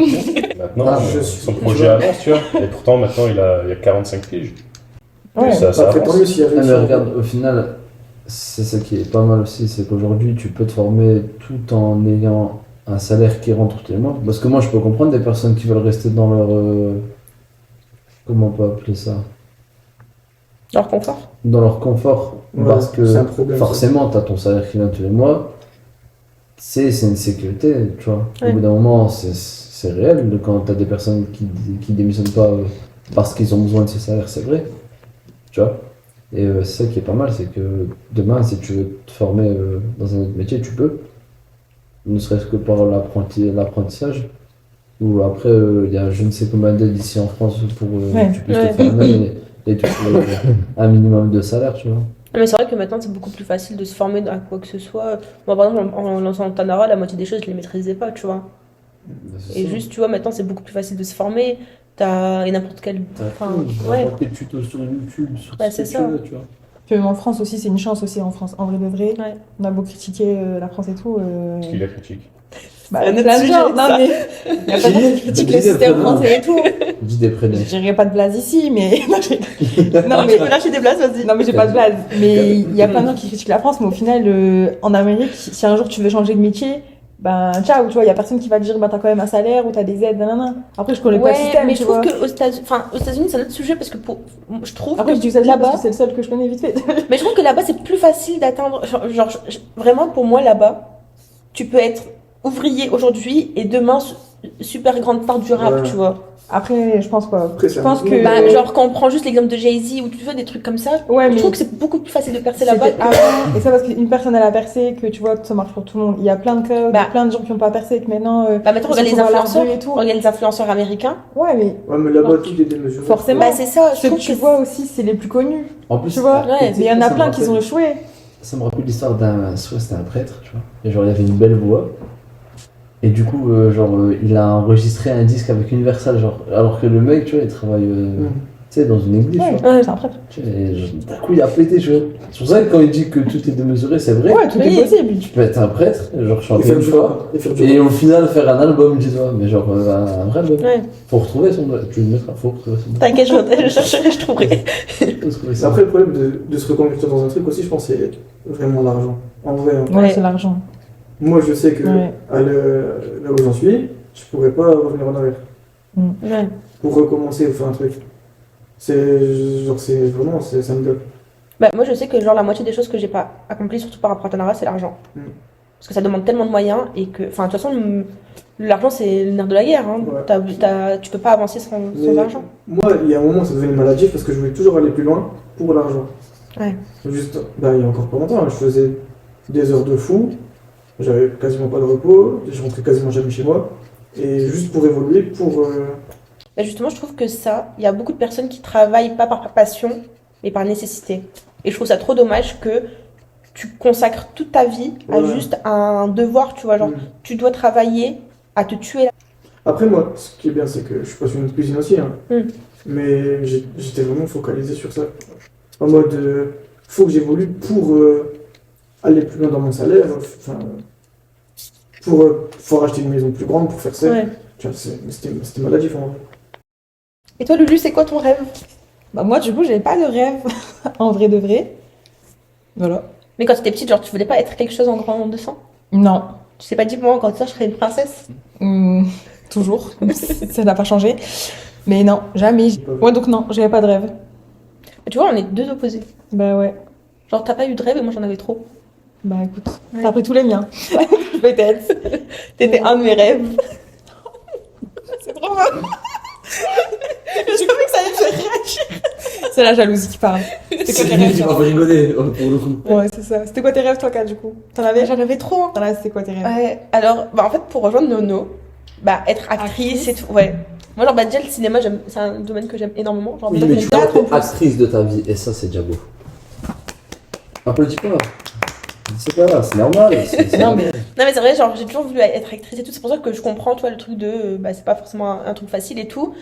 maintenant, Ah, je suis- son projet avance, tu vois. Et pourtant, maintenant, il a 45 piges. Ouais. Ça Après, tant avance. mieux s'il y a Ah, mais réussi. regarde, au final, c'est ça qui est pas mal aussi, c'est qu'aujourd'hui, tu peux te former tout en ayant un salaire qui rentre tous les mois. Parce que moi, je peux comprendre des personnes qui veulent rester dans leur. Comment on peut appeler ça? Leur confort. Dans leur confort. Ouais, Parce que c'est un problème, ça. forcément, tu as ton salaire qui vient tous les mois. C'est une sécurité, tu vois. Ouais. Au bout d'un moment, c'est réel. Quand tu as des personnes qui démissionnent pas parce qu'ils ont besoin de ce salaire, c'est vrai. Tu vois. Et c'est ça qui est pas mal, c'est que demain, si tu veux te former dans un autre métier, tu peux. Ne serait-ce que par l'apprentissage. Ou après, il y a je ne sais combien d'aides ici en France pour Ouais. que tu puisses Ouais. te former et toucher un minimum de salaire, tu vois. Non, mais c'est vrai que maintenant, c'est beaucoup plus facile de se former à quoi que ce soit. Moi, par exemple, en lançant le Tanara, la moitié des choses, je les maîtrisais pas, tu vois. Et juste, tu vois, maintenant, c'est beaucoup plus facile de se former. T'as et n'importe quel. Enfin, ouais. Des tutos sur YouTube, sur Ouais, ce c'est que ça. tu veux, tu vois. Puis même en France aussi, c'est une chance aussi en France, en vrai de vrai. Ouais. On a beau critiquer la France et tout. Qui la critique? Bah, C'est un autre plein de sujet, gens, ça. non mais. Il y a pas de gens qui critiquent le système français et tout. Dis des prénoms. Je dirais pas de blaze ici, mais. Non, mais. Tu peux lâcher des blagues, vas-y. Non mais j'ai pas de blaze. Mais il y a plein de gens qui critiquent la France, mais au final, en Amérique, si un jour tu veux changer de métier, ben ciao, tu vois, il y a personne qui va te dire, bah t'as quand même un salaire ou t'as des aides, nanana. Après, je connais pas le système, mais tu je trouve vois. qu'aux États-Unis, c'est un autre sujet parce que je trouve Après, que je dis ça là-bas, là-bas, parce que c'est le seul que je connais vite fait. mais je trouve que là-bas, c'est plus facile d'atteindre. Vraiment, pour moi, là-bas, tu peux être ouvrier aujourd'hui et demain, super grande star du rap, Ouais. tu vois. Après, je pense quoi. Après, Je pense que. Bah, genre, quand on prend juste l'exemple de Jay-Z ou tu vois des trucs comme ça, Ouais, je mais. trouve que c'est beaucoup plus facile de percer là-bas. C'était avant, et ça parce qu'une personne elle a percé, que tu vois que ça marche pour tout le monde. Il y a plein de cas, Bah. plein de gens qui n'ont pas percé, et que maintenant. Bah, maintenant, regarde ils les sont dans leur influenceurs. rue et tout. Regarde les influenceurs américains. Ouais, mais Ouais, mais là-bas, tout est démesuré. Forcément. Bah, c'est ça. Je ceux que trouve tu que vois aussi, c'est les plus connus. En plus, Tu vois. Ouais. Mais il y en a ça me plein qui rappelle- ont échoué. Ça me rappelle l'histoire soit c'était un prêtre, tu vois. Et genre, il avait une belle voix. Et du coup, il a enregistré un disque avec Universal, genre, alors que le mec, tu vois, il travaille, tu sais, dans une église, Ouais, tu vois. c'est un prêtre. Tu vois, et d'un coup, il a pété, tu vois. C'est pour ça que quand il dit que tout est démesuré, c'est vrai. Ouais, tout Oui. est possible. Tu peux être un prêtre, genre, Et chanter faire une du fois, rap. Et faire du et rap. au final, faire un album, dis-toi. Mais genre, un vrai album. Ouais. Faut retrouver son. Tu le mettras, faut retrouver son. T'inquiète, je chercherai, je trouverai. Faut retrouver Mais ça. après, le problème de se reconvertir dans un truc aussi, je pense, c'est vraiment l'argent. En vrai, hein. Ouais, Ouais. c'est l'argent. Moi, je sais que Ouais. là où j'en suis, je pourrais pas revenir en arrière Ouais. pour recommencer ou faire un truc. C'est vraiment, ça me bloque. Bah, moi, je sais que genre la moitié des choses que j'ai pas accomplies, surtout par rapport à partenariat, c'est l'argent. Mm. Parce que ça demande tellement de moyens et que, enfin, de toute façon, l'argent c'est le nerf de la guerre. Hein. Ouais. Tu peux pas avancer sans Mais argent. moi, il y a un moment, ça devenait maladif parce que je voulais toujours aller plus loin pour l'argent. Ouais. Juste, bah, il y a encore pas longtemps, hein, je faisais des heures de fou, j'avais quasiment pas de repos, je rentrais quasiment jamais chez moi, et juste pour évoluer, Bah, justement, je trouve que ça, il y a beaucoup de personnes qui travaillent pas par passion, mais par nécessité. Et je trouve ça trop dommage que tu consacres toute ta vie à Ouais. juste un devoir, tu vois, genre, tu dois travailler à te tuer. Après, moi, ce qui est bien, c'est que je suis passionné de cuisine aussi, hein. Mm. Mais j'étais vraiment focalisé sur ça. En mode, faut que j'évolue pour aller plus loin dans mon salaire, enfin, pour acheter une maison plus grande, pour faire ça. Ouais. Tu vois, c'était maladif en vrai. Et toi, Lulu, c'est quoi ton rêve? Bah, moi, du coup, j'avais pas de rêve, en vrai de vrai. Voilà. Mais quand tu étais petite, genre, tu voulais pas être quelque chose en grandissant? Non. Tu t'es pas dit, moi, quand ça, je serais une princesse? Toujours. Ça n'a pas changé. Mais non, jamais. Ouais, donc non, j'avais pas de rêve. Mais tu vois, on est deux opposés. Bah ouais. Genre, t'as pas eu de rêve et moi, j'en avais trop. Bah écoute, Ouais. t'as pris tous les miens. Peut-être. T'étais un de mes rêves. C'est trop bon. Je savais que ça allait te faire réagir. C'est la jalousie qui parle. C'était quoi tes rêves, Tu toi m'as fait rigoler, pour le coup. Ouais, c'est ça. C'était quoi tes rêves, toi, Kat, du coup? T'en avais? J'en avais trop. T'en as, c'était quoi tes rêves? Ouais, alors, bah, en fait, pour rejoindre Nono, bah, être actrice et tout, ouais. Moi, genre, bah, déjà, le cinéma, c'est un domaine que j'aime énormément. Genre, Oui, même mais le tu théâtre, vois, en t'es plus. actrice de ta vie, et ça, c'est déjà beau. Applaudis pas. C'est pas grave, c'est normal. Non, mais. Non, mais c'est vrai, genre, j'ai toujours voulu être actrice et tout. C'est pour ça que je comprends, toi, le truc de, bah, c'est pas forcément un truc facile et tout.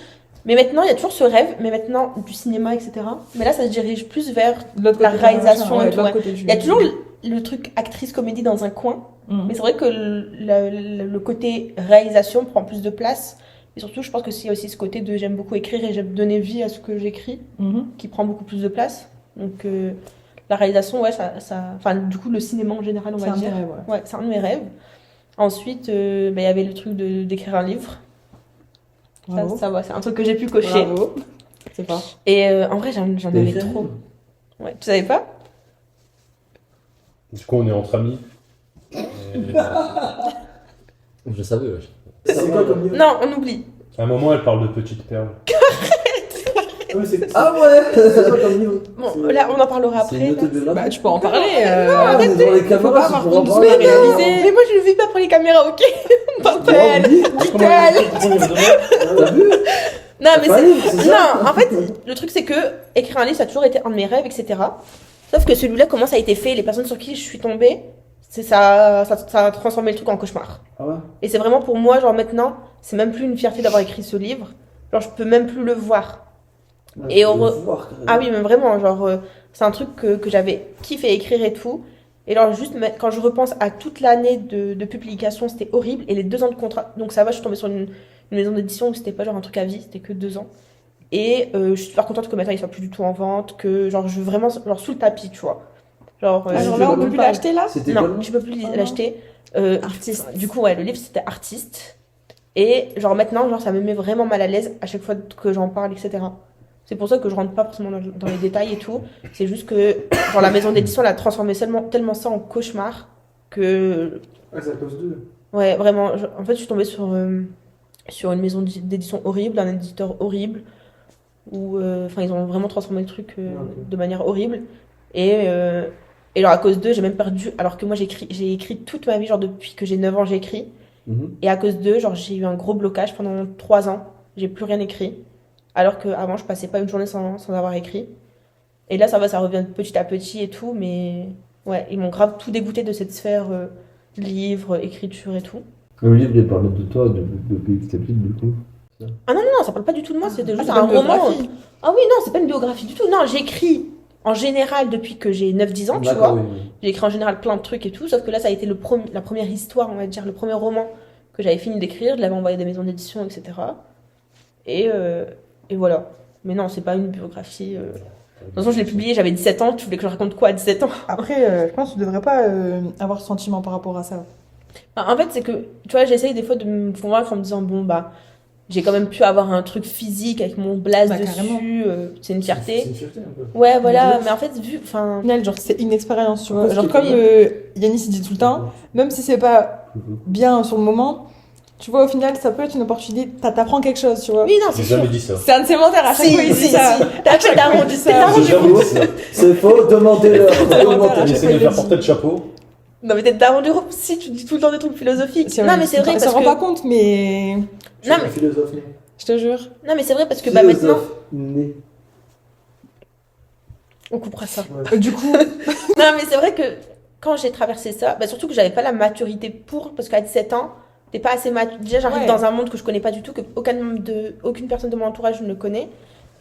Mais maintenant, il y a toujours ce rêve, mais maintenant, du cinéma, etc. Mais là, ça se dirige plus vers De l'autre la côté, réalisation ouais, et de tout, l'autre ouais. côté, Il y a toujours le truc actrice-comédie dans un coin. Mhm. Mais c'est vrai que le côté réalisation prend plus de place. Et surtout, je pense que c'est aussi ce côté de j'aime beaucoup écrire et j'aime donner vie à ce que j'écris Mhm. qui prend beaucoup plus de place. Donc, la réalisation, ouais, enfin, du coup, le cinéma en général, on C'est va un de dire. tes rêves, ouais. Ouais, c'est un de mes rêves. Ensuite, bah, il y avait le truc d'écrire un livre. Bravo. Ça va, c'est un truc que j'ai pu cocher. Bravo. C'est pas. Et en vrai, j'en avais T'as écrit un trop. livre Ouais, tu savais pas? Du coup, on est entre amis. Je savais, wesh. C'est quoi comme livre? Non, on oublie. À un moment, elle parle de petites perles. Ah ouais, c'est Ah ouais. c'est quoi comme livre? Bon, C'est- là, on en parlera C'est après. une là. autobiographie. Bah, tu peux en parler. Ah, mais devant les caméras, pas c'est avoir pour en honte de parler. se réaliser. Mais moi, je le vis pas pour les caméras, ok? Bordel! T'as vu? Non, mais Pas un c'est. livre, c'est ça Non, en fait, le truc, c'est que écrire un livre, ça a toujours été un de mes rêves, etc. Sauf que celui-là, comment ça a été fait, les personnes sur qui je suis tombée, ça a transformé le truc en cauchemar. Ah ouais. Et c'est vraiment pour moi, genre maintenant, c'est même plus une fierté d'avoir écrit ce livre. Genre, je peux même plus le voir. Et on Ah oui, mais vraiment, genre, c'est un truc que j'avais kiffé écrire et tout. Et alors, juste quand je repense à toute l'année de publication, c'était horrible. Et les 2 ans de contrat. Donc, ça va, je suis tombée sur une maison d'édition où c'était pas genre un truc à vie, c'était que 2 ans. Et je suis super contente que maintenant il soit plus du tout en vente, que genre je veux vraiment genre sous le tapis, tu vois. Genre, genre là, on peut plus l'acheter là? Non, tu peux plus l'acheter. Artiste. Du coup, ouais, le livre c'était Artiste. Et genre maintenant, genre ça me met vraiment mal à l'aise à chaque fois que j'en parle, etc. C'est pour ça que je rentre pas forcément dans les détails et tout. C'est juste que genre la maison d'édition elle a transformé tellement ça en cauchemar que. Ah, c'est à cause d'eux. Ouais, vraiment. En fait, je suis tombée sur une maison d'édition horrible, un éditeur horrible, où enfin ils ont vraiment transformé le truc de manière horrible. Et genre à cause d'eux, j'ai même perdu. Alors que moi j'ai écrit toute ma vie, genre depuis que j'ai 9 ans, j'ai écrit. Et à cause d'eux, genre j'ai eu un gros blocage pendant 3 ans. J'ai plus rien écrit. Alors qu'avant, je passais pas une journée sans avoir écrit. Et là, ça va, ça revient petit à petit et tout. Mais ouais, ils m'ont grave tout dégoûté de cette sphère livre, écriture et tout. Le livre, il parle de toi depuis que t'es petite, du coup. Ah non, ça parle pas du tout de moi, c'était juste un roman. Ah oui, non, c'est pas une biographie du tout. Non, j'écris en général depuis que j'ai 9-10 ans, tu vois. Oui. J'ai écrit en général plein de trucs et tout, sauf que là, ça a été la première histoire, on va dire, le premier roman que j'avais fini d'écrire. Je l'avais envoyé à des maisons d'édition, etc. Et voilà. Mais non, c'est pas une biographie. De toute façon, je l'ai publié, j'avais 17 ans. Tu voulais que je raconte quoi à 17 ans? Après, je pense que tu devrais pas avoir ce sentiment par rapport à ça. En fait, c'est que, tu vois, j'essaye des fois de me convaincre en me disant, bon, bah, j'ai quand même pu avoir un truc physique avec mon blaze dessus. C'est une fierté. C'est une fierté un peu. Ouais, voilà. Mais en fait, genre, c'est une expérience, tu vois. Genre, comme Yanis, il dit tout le temps, même si c'est pas bien sur le moment, tu vois, au final, ça peut être une opportunité. T'apprends quelque chose, tu vois. Oui, non, J'ai jamais dit ça. C'est un de ses menteurs, à chaque fois, il dit ça. T'as dit ça. J'ai jamais dit ça. C'est faux, demandez-leur. J'essaie de faire porter le chapeau. Non, mais t'es daron du groupe si tu dis tout le temps des trucs philosophiques. Non, mais c'est vrai parce que. Ça rend pas compte, mais. Non, mais philosophe né. Je te jure. Non, mais c'est vrai parce que bah maintenant. Né. On coupera ça. Ouais. Du coup. Non, mais c'est vrai que quand j'ai traversé ça, bah surtout que j'avais pas la maturité parce qu'à 17 ans, t'es pas assez mature. Déjà, j'arrive dans un monde que je connais pas du tout, que aucune personne de mon entourage ne connaît.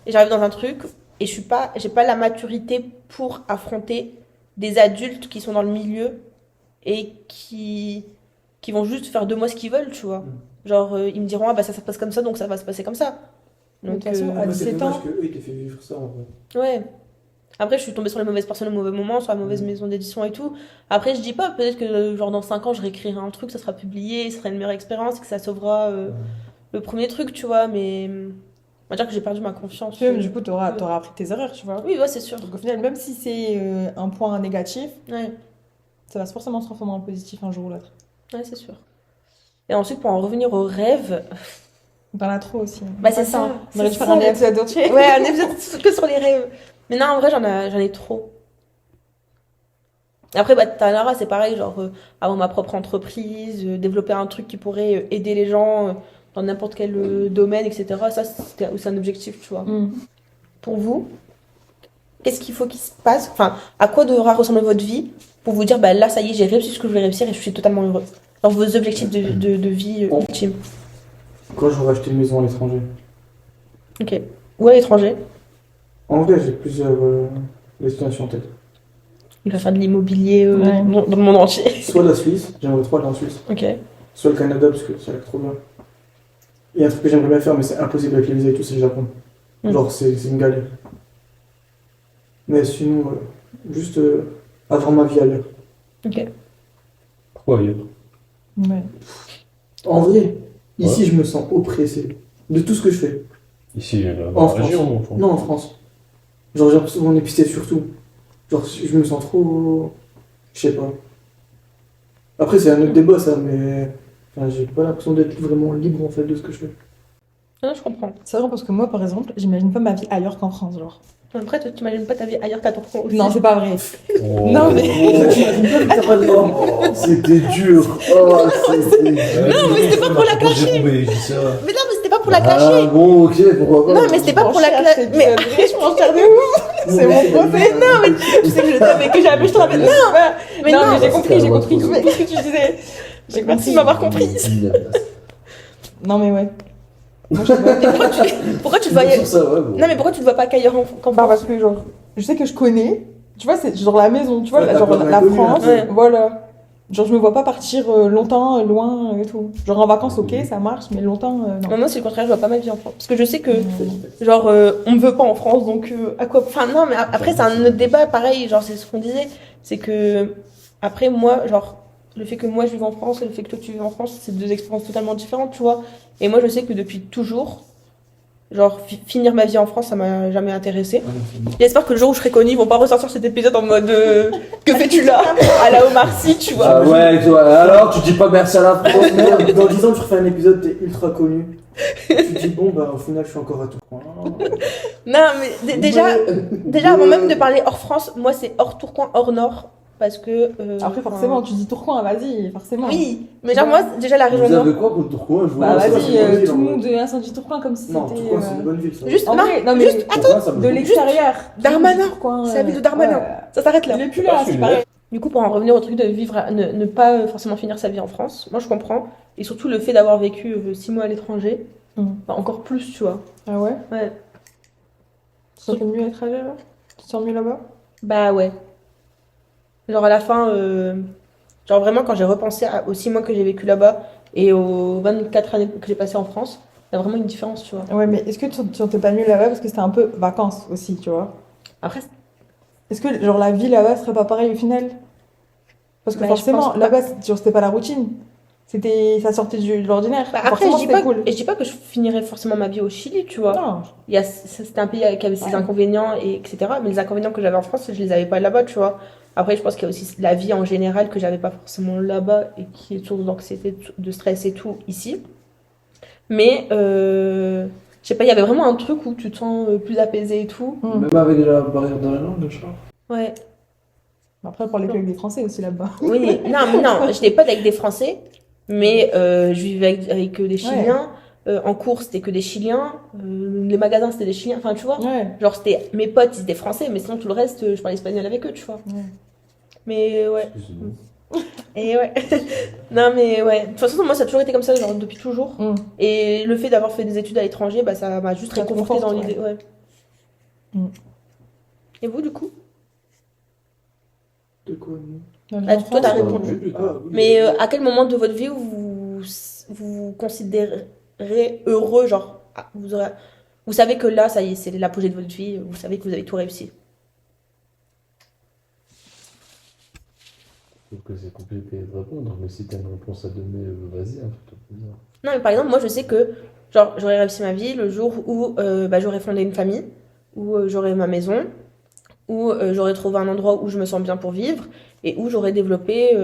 Et j'arrive dans un truc et j'ai pas la maturité pour affronter des adultes qui sont dans le milieu et qui vont juste faire de moi ce qu'ils veulent, tu vois. Genre, ils me diront, ah bah ça se passe comme ça, donc ça va se passer comme ça. Donc, de toute façon, à 17 ans. C'est dommage qu'eux, ils t'aient fait vivre ça, en fait. Ouais. Après, je suis tombée sur les mauvaises personnes au mauvais moment, sur la mauvaise maison d'édition et tout. Après, je dis pas, peut-être que genre dans 5 ans, je réécrirai un truc, ça sera publié, ce sera une meilleure expérience, que ça sauvera le premier truc, tu vois, mais on va dire que j'ai perdu ma confiance. Tu vois, mais du coup, t'auras appris tes erreurs, tu vois. Oui, ouais, c'est sûr. Donc au final, même si c'est un point négatif, Ouais. ça va forcément se transformer en positif un jour ou l'autre. Ouais, c'est sûr. Et ensuite, pour en revenir aux rêves. T'en as trop aussi. Bah, c'est ça. On aurait dû faire un épisode entier. Ouais, un épisode que sur les rêves. Mais non, en vrai, j'en ai trop. Après, bah, Tanara, c'est pareil, genre, avoir ma propre entreprise, développer un truc qui pourrait aider les gens dans n'importe quel domaine, etc. Ça, c'est aussi un objectif, tu vois. Pour vous, qu'est-ce qu'il faut qu'il se passe? Enfin, à quoi devra ressembler votre vie pour vous dire, bah là, ça y est, j'ai réussi ce que je voulais réussir et je suis totalement heureuse. Genre, vos objectifs de vie ultimes. Quand j'aurai acheté une maison à l'étranger. Ok. Ou à l'étranger? En vrai, j'ai plusieurs destinations en tête. Il va faire de l'immobilier dans le monde entier. Soit la Suisse, j'aimerais trop aller en Suisse. Ok. Soit le Canada, parce que ça a l'air trop bien. Il y a un truc que j'aimerais bien faire, mais c'est impossible avec les visas et tout, c'est le Japon. Genre, c'est une galère. Mais sinon, juste avoir ma vie ailleurs. Ok. Pourquoi ailleurs? Ouais. En vrai, ici, je me sens oppressé de tout ce que je fais. Ici, En la France. région. Non, en France. Genre, j'ai l'impression qu'on est pisté surtout. Genre, je me sens trop. Je sais pas. Après, c'est un autre débat, ça, mais. Enfin, j'ai pas l'impression d'être vraiment libre, en fait, de ce que je fais. Non, je comprends. C'est vrai parce que moi, par exemple, j'imagine pas ma vie ailleurs qu'en France, genre. Après, toi, tu imagines pas ta vie ailleurs qu'à ton front aussi. Non, c'est pas vrai. Oh. Non, mais. C'était dur. Oh, c'était dur. Non, mais c'était pas pour la cacher. Mais non, mais c'était pas pour la cacher. Ah bon, ok, pourquoi pas. Non, mais c'était pas pour la cacher. Mais je mange cher de ouf. C'est mon procès. Non, mais tu sais que je t'aime et que jamais je te rappelle. Non, mais non, non. mais j'ai compris. Mais qu'est-ce que tu disais? Merci de m'avoir comprise. Non, mais ouais. Pourquoi tu te voyais. Ça, ouais, bon. Non, mais pourquoi tu te vois pas qu'ailleurs qu'en Bah, France? parce que, genre, je sais que je connais. Tu vois, c'est genre la maison, tu vois, Ouais, genre t'as la connu, France, ouais. voilà. Genre, je me vois pas partir longtemps, loin et tout. Genre, en vacances, ok, ça marche, mais longtemps, non. Moi, c'est le contraire, je vois pas ma vie en France. Parce que je sais que, genre, on me veut pas en France, donc à quoi. Enfin, non, mais après, c'est un autre débat, pareil, genre, c'est ce qu'on disait. C'est que, après, moi, genre, le fait que moi je vive en France et le fait que toi tu vives en France, c'est deux expériences totalement différentes, tu vois. Et moi, je sais que depuis toujours, genre, finir ma vie en France, ça m'a jamais intéressé. J'espère que le jour où je serai connue, ils vont pas ressortir cet épisode en mode que fais-tu là à la Omar Sy, tu vois. Ah ouais, toi, alors tu dis pas merci à la France. Merde, dans 10 ans, tu refais un épisode, t'es ultra connu. Tu te dis, bon, bah au final, je suis encore à Tourcoing. Non, mais déjà, avant même de parler hors France, moi c'est hors Tourcoing, hors Nord. Parce que. Après, forcément, tu dis Tourcoing, vas-y, forcément. Oui, mais genre, moi, déjà la région Vous Nord. avez quoi contre Tourcoing? Je Bah, vois ça, vas-y, c'est une bonne tout le ville, monde incendie Tourcoing comme si Non, c'était. Tourcoing, c'est une bonne ville, ça. Juste, En non, vrai, non, mais juste, attends, Tourcoing, ça me de plaît. l'extérieur. Darmanin. Tourcoing, C'est la ville de Darmanin. ouais. Ça s'arrête là. Il est plus là, c'est pareil. Du coup, pour en revenir au truc de vivre, ne pas forcément finir sa vie en France, moi je comprends. Et surtout le fait d'avoir vécu 6 mois à l'étranger, bah, encore plus, tu vois. Ah ouais? Ouais. Tu te sens mieux à l'étranger là? Tu te sens mieux là-bas? Bah ouais. Genre à la fin, genre vraiment quand j'ai repensé aux 6 mois que j'ai vécu là-bas et aux 24 années que j'ai passées en France, il y a vraiment une différence, tu vois. Ouais, mais est-ce que tu te sentais pas mieux là-bas parce que c'était un peu vacances aussi, tu vois? Après, Est-ce que genre la vie là-bas serait pas pareille au final? Parce que Bah, je forcément, pense pas. là-bas, genre, c'était pas la routine. Ça sortait de l'ordinaire. bah, après Forcément, je dis c'était pas, cool. et je dis pas que je finirais forcément ma vie au Chili, tu vois. Non. C'était un pays qui avait ses Ouais. inconvénients, et etc. Mais les inconvénients que j'avais en France, je les avais pas là-bas, tu vois. Après, je pense qu'il y a aussi la vie en général que j'avais pas forcément là-bas et qui est source d'anxiété, de stress et tout ici. Mais, je sais pas, il y avait vraiment un truc où tu te sens plus apaisé et tout. Même avec la barrière de la langue, je crois. Ouais. Après, pour les avec des Français aussi là-bas. Oui, non, mais non, je n'étais pas avec des Français, mais je vivais avec des Chiliens. En cours, c'était que des Chiliens. Les magasins, c'était des Chiliens. Enfin, tu vois. Ouais. Genre, c'était mes potes, ils étaient français, mais sinon, tout le reste, je parlais espagnol avec eux, tu vois. Ouais. Mais ouais. Excusez-moi. Et ouais. Non, mais ouais. De toute façon, moi, ça a toujours été comme ça, genre, depuis toujours. Et le fait d'avoir fait des études à l'étranger, bah, ça m'a juste Ça te réconforté dans conforte, l'idée. Ouais. Et vous, du coup? De quoi Ah, toi, t'as répondu. Ah, oui. Mais à quel moment de votre vie vous vous considérez heureux, genre vous savez que là, ça y est, c'est l'apogée de votre vie, vous savez que vous avez tout réussi. Je trouve que c'est compliqué de répondre, mais si t'as une réponse à donner, vas-y, hein, fais-toi plaisir. Non, mais par exemple, moi, je sais que genre j'aurais réussi ma vie le jour où bah, j'aurais fondé une famille, où j'aurais ma maison, où j'aurais trouvé un endroit où je me sens bien pour vivre et où j'aurais développé,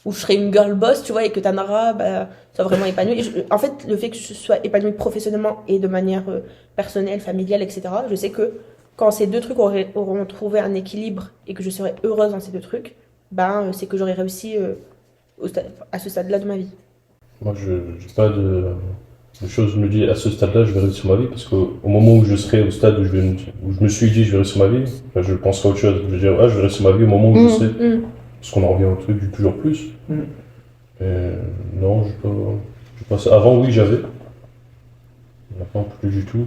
où je serais une girl boss, tu vois, et que Tanara bah, soit vraiment épanouie. En fait, le fait que je sois épanouie professionnellement et de manière personnelle, familiale, etc., je sais que quand ces deux trucs auront trouvé un équilibre et que je serai heureuse dans ces deux trucs, ben, c'est que j'aurai réussi à ce stade-là de ma vie. Moi, je n'ai pas de choses où je me dis à ce stade-là, je vais réussir ma vie, parce qu'au moment où je serai au stade où je me suis dit je vais réussir ma vie, ben, je penserai à autre chose. Je vais dire, ah, je vais réussir ma vie au moment où je serai. Parce qu'on en revient au truc du toujours plus. Et non, je pas ça. Avant, oui, j'avais. Maintenant, plus du tout.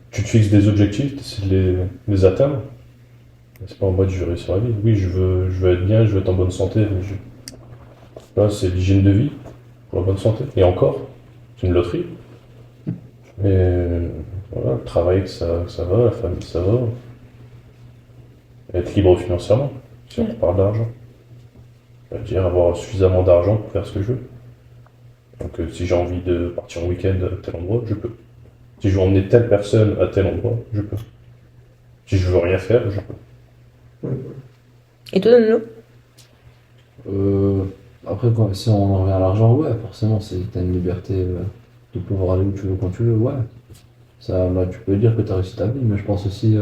Tu te fixes des objectifs, tu essaies de les atteindre. C'est pas en mode je vais réussir ma vie. Oui, je veux être bien, je veux être en bonne santé. Là, c'est l'hygiène de vie pour la bonne santé. Et encore, c'est une loterie. Mais voilà, le travail, ça va, la famille, ça va. Être libre financièrement, si on parle d'argent. C'est-à-dire avoir suffisamment d'argent pour faire ce que je veux. Donc si j'ai envie de partir en week-end à tel endroit, je peux. Si je veux emmener telle personne à tel endroit, je peux. Si je veux rien faire, je peux. Et toi, Nono? Après, si on en revient à l'argent, ouais, forcément, t'as une liberté de pouvoir aller où tu veux quand tu veux, ouais. Ça, bah, tu peux dire que t'as réussi ta vie, mais je pense aussi,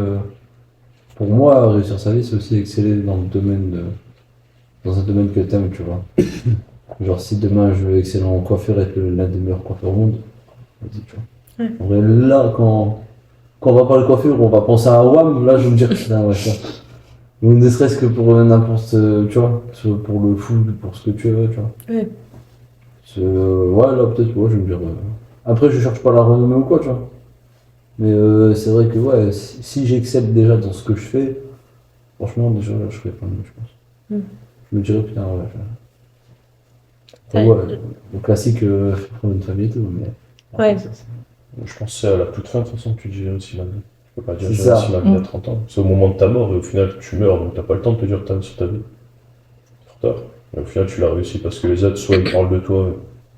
pour moi, réussir sa vie, c'est aussi exceller dans un domaine que t'aimes, tu vois. Genre, si demain je veux exceller en coiffure et être l'un des meilleurs coiffeurs au monde, vas-y, tu vois. En vrai, là, quand on va parler de coiffure, on va penser à un WAM, là, je vais me dire, putain, ouais, ça. Ou ne serait-ce que pour n'importe, tu vois, pour le foot, pour ce que tu veux, tu vois. Ouais. Ouais, là, peut-être, ouais, je vais me dire. Après, je cherche pas la renommée ou quoi, tu vois. Mais c'est vrai que ouais, si j'excelle déjà dans ce que je fais, franchement, déjà, je ferais pas mieux, je pense. Je me dirais, putain, ouais. Ouais, le classique, prendre une famille et tout, mais. Ouais. Je pense que c'est à la toute fin, de toute façon, que tu dis aussi la vie. Je peux pas dire C'est j'ai réussi ça. ma vie à 30 ans. C'est au moment de ta mort, et au final, tu meurs, donc t'as pas le temps de te dire sur ta vie. Trop tard. Et au final, tu l'as réussi parce que les autres, soit ils parlent de toi,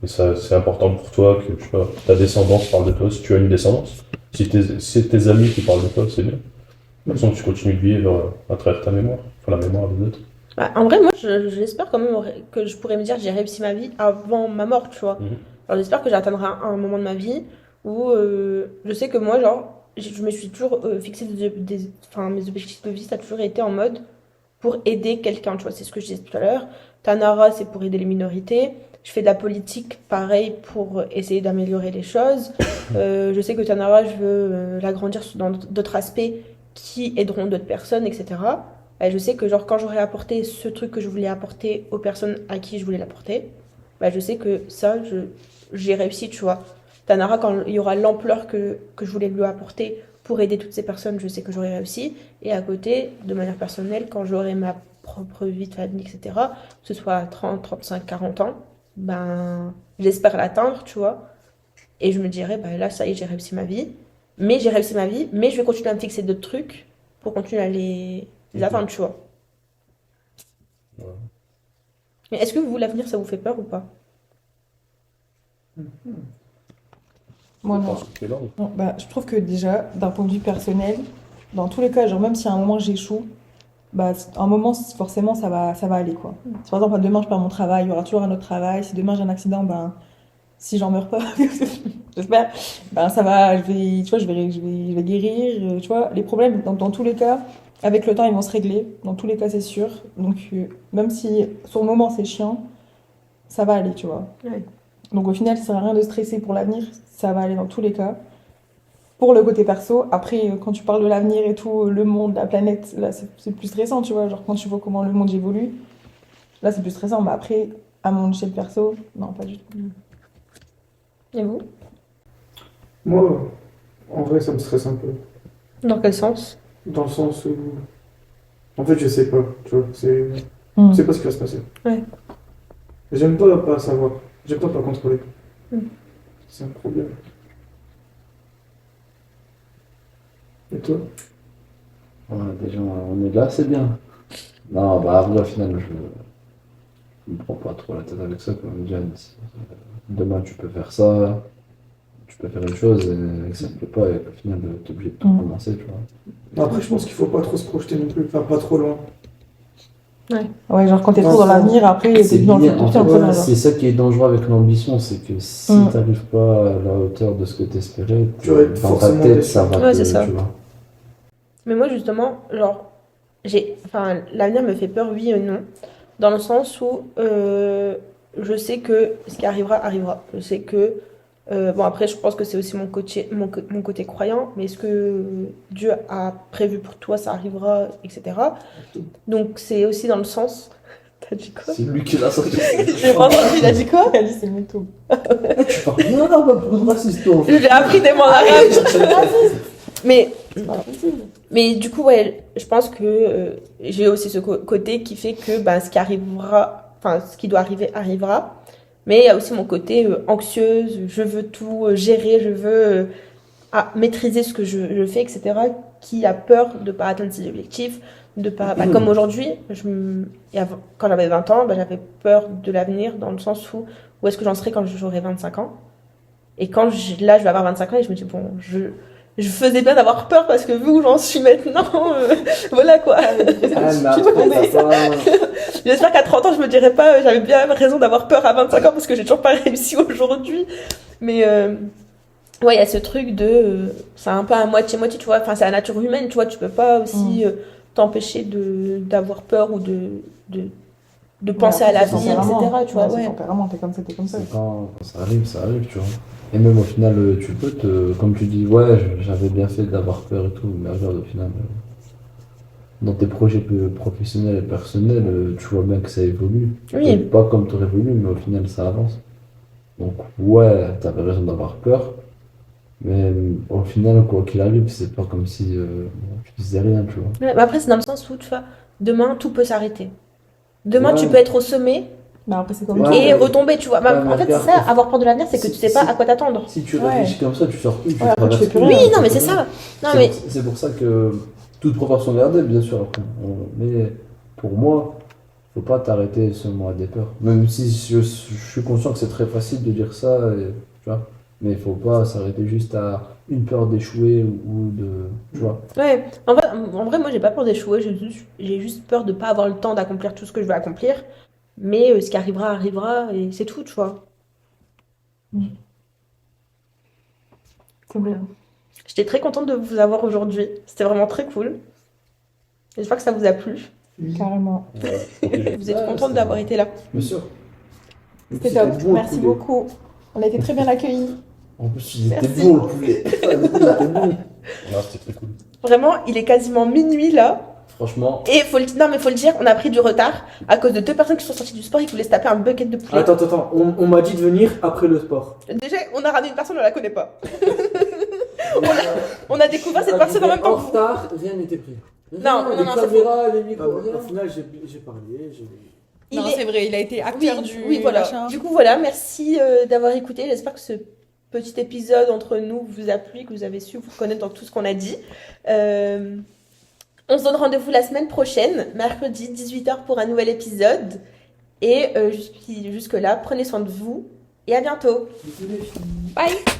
et ça, c'est important pour toi que, je sais pas, ta descendance parle de toi, si tu as une descendance. Si c'est tes amis qui parlent de toi, c'est bien. De toute façon, tu continues de vivre à travers ta mémoire, enfin la mémoire des autres. Bah, en vrai, moi, j'espère quand même que je pourrais me dire j'ai réussi ma vie avant ma mort, tu vois. Alors, j'espère que j'atteindrai un moment de ma vie où je sais que moi, genre, je me suis toujours fixé enfin, mes objectifs de vie, ça a toujours été en mode pour aider quelqu'un, tu vois. C'est ce que je disais tout à l'heure. Tanara, c'est pour aider les minorités. Je fais de la politique, pareil, pour essayer d'améliorer les choses. Je sais que Tanara, je veux l'agrandir dans d'autres aspects qui aideront d'autres personnes, etc. Bah, je sais que genre quand j'aurai apporté ce truc que je voulais apporter aux personnes à qui je voulais l'apporter, bah, je sais que ça, j'ai réussi, tu vois. Tanara, quand il y aura l'ampleur que je voulais lui apporter pour aider toutes ces personnes, je sais que j'aurai réussi. Et à côté, de manière personnelle, quand j'aurai ma propre vie de famille, etc., que ce soit à 30, 35, 40 ans, ben, j'espère l'atteindre, tu vois. Et je me dirais, bah, là, ça y est, j'ai réussi ma vie. Mais j'ai réussi ma vie, mais je vais continuer à me fixer d'autres trucs pour continuer à les atteindre, tu vois. Ouais. Mais est-ce que vous, l'avenir, ça vous fait peur ou pas? Moi, non. Non, bah, je trouve que déjà, d'un point de vue personnel, dans tous les cas, genre même si à un moment j'échoue, bah, à un moment, forcément, ça va aller, quoi. Si par exemple, demain, je perds mon travail, il y aura toujours un autre travail. Si demain, j'ai un accident, ben, si j'en meurs pas, j'espère, ben, ça va, tu vois, je vais guérir, tu vois. Les problèmes, dans tous les cas, avec le temps, ils vont se régler. Dans tous les cas, c'est sûr. Donc, même si sur le moment, c'est chiant, ça va aller, tu vois. Ouais. Donc, au final, ça sert à rien de stresser pour l'avenir. Ça va aller dans tous les cas. Pour le côté perso, après, quand tu parles de l'avenir et tout, le monde, la planète, là, c'est plus stressant, tu vois. Genre, quand tu vois comment le monde évolue, là, c'est plus stressant. Mais après, à mon échelle perso, non, pas du tout. Et vous? Moi, en vrai, ça me stresse un peu. Dans quel sens? Dans le sens où. En fait, je sais pas, tu vois. Je sais pas ce qui va se passer. Ouais. J'aime pas savoir. J'aime pas contrôler. C'est un problème. Et toi? Ouais, déjà, on est là, c'est bien. Non, bah, après, au final, je me prends pas trop la tête avec ça, comme Diane. Demain, tu peux faire ça, tu peux faire une chose, et ça ne plaît pas, et au final, t'es obligé de tout recommencer, tu vois. Après, je pense qu'il faut pas trop se projeter non plus, enfin, pas trop loin. Ouais, genre quand t'es trop dans l'avenir, après, t'es dans le futur, ouais, c'est ça qui est dangereux avec l'ambition, c'est que si t'arrives pas à la hauteur de ce que t'espérais, dans ta tête, ça va c'est ça. Tu vois. Mais moi, justement, genre, l'avenir me fait peur, oui et non, dans le sens où je sais que ce qui arrivera, arrivera. Je sais que, bon, après, je pense que c'est aussi mon côté croyant, mais ce que Dieu a prévu pour toi, ça arrivera, etc. Donc, c'est aussi dans le sens. T'as dit quoi? C'est lui qui l'a sorti. J'ai pas entendu, il a dit quoi? Elle dit c'est mytho. Tu parles bien, pas raciste, toi. J'ai appris des mots en arabe. Mais du coup, ouais, je pense que j'ai aussi ce côté qui fait que ce qui arrivera, enfin, ce qui doit arriver, arrivera. Mais il y a aussi mon côté anxieuse, je veux tout gérer, je veux maîtriser ce que je fais, etc. Qui a peur de ne pas atteindre ses objectifs, de pas. Comme aujourd'hui, quand j'avais 20 ans, j'avais peur de l'avenir dans le sens où est-ce que j'en serai quand j'aurai 25 ans. Et là, je vais avoir 25 ans et je me dis, bon, je faisais bien d'avoir peur parce que vu où j'en suis maintenant, voilà quoi. J'espère qu'à 30 ans, je me dirais pas, j'avais bien raison d'avoir peur à 25 ans parce que j'ai toujours pas réussi aujourd'hui. Mais ouais, il y a ce truc c'est un peu à moitié-moitié, tu vois. Enfin, c'est la nature humaine, tu vois. Tu peux pas aussi t'empêcher d'avoir peur ou de penser à l'avenir, etc. Tu vois, ouais. Tempérament, t'es comme ça. Quand ça arrive, tu vois. Et même au final, tu peux comme tu dis, ouais, j'avais bien fait d'avoir peur et tout, mais regarde, au final, dans tes projets professionnels et personnels, tu vois bien que ça évolue. Oui. Pas comme tu aurais voulu, mais au final, ça avance. Donc, ouais, t'avais raison d'avoir peur, Mais au final, quoi qu'il arrive, c'est pas comme si tu faisais rien, tu vois. Ouais, mais après, c'est dans le sens où, tu vois, demain, tout peut s'arrêter. Demain, Ouais. tu peux être au sommet Bah après, c'est comme Ouais, tout. et mais- retomber, tu vois. Bah, Ouais, en fait, mais c'est ça, avoir peur de l'avenir, c'est que tu sais pas si- à quoi t'attendre. Si tu Ouais. réfléchis comme ça, tu sors plus, tu Ouais, après, tu traverses fais plus plus. rien. Oui, non, mais c'est ça. Non, mais C'est pour ça que toute proportion gardée, bien sûr. Après. Mais pour moi, faut pas t'arrêter seulement à des peurs. Même si je suis conscient que c'est très facile de dire ça, tu vois. Mais il faut pas s'arrêter juste à une peur d'échouer ou de, tu vois. ouais, en vrai, moi, j'ai pas peur d'échouer. J'ai juste peur de pas avoir le temps d'accomplir tout ce que je veux accomplir. Mais ce qui arrivera, arrivera, et c'est tout, tu vois. C'est vrai. J'étais très contente de vous avoir aujourd'hui. C'était vraiment très cool. J'espère que ça vous a plu. Carrément. Vous êtes Ouais, contente c'est d'avoir vrai. été là. Bien sûr. C'était C'était top. bon, le Merci poulet. beaucoup. On a été très bien accueillis. En plus, il était Merci. bon le poulet. Le poulet était bon. Non, c'était très cool. Vraiment, il est quasiment minuit là. Franchement, Et non, mais faut le dire, on a pris du retard à cause de 2 personnes qui sont sorties du sport et qui voulaient se taper un bucket de poulet. Attends, on m'a dit de venir après le sport. Déjà, on a ramené une personne, on la connaît pas. On a découvert cette personne en même temps que vous. retard, rien n'était pris. Non, les non, c'est caméras, les Ah, micros, bah, rien. au final, j'ai parlé. Il Non, est- c'est vrai, il a été Oui, acteur du oui, voilà. machin. Du coup, voilà, merci d'avoir écouté. J'espère que ce petit épisode entre nous vous a plu, que vous avez su vous reconnaître dans tout ce qu'on a dit. On se donne rendez-vous la semaine prochaine, mercredi 18h pour un nouvel épisode. Et jusque-là, prenez soin de vous et à bientôt. Bisous les filles. Bye!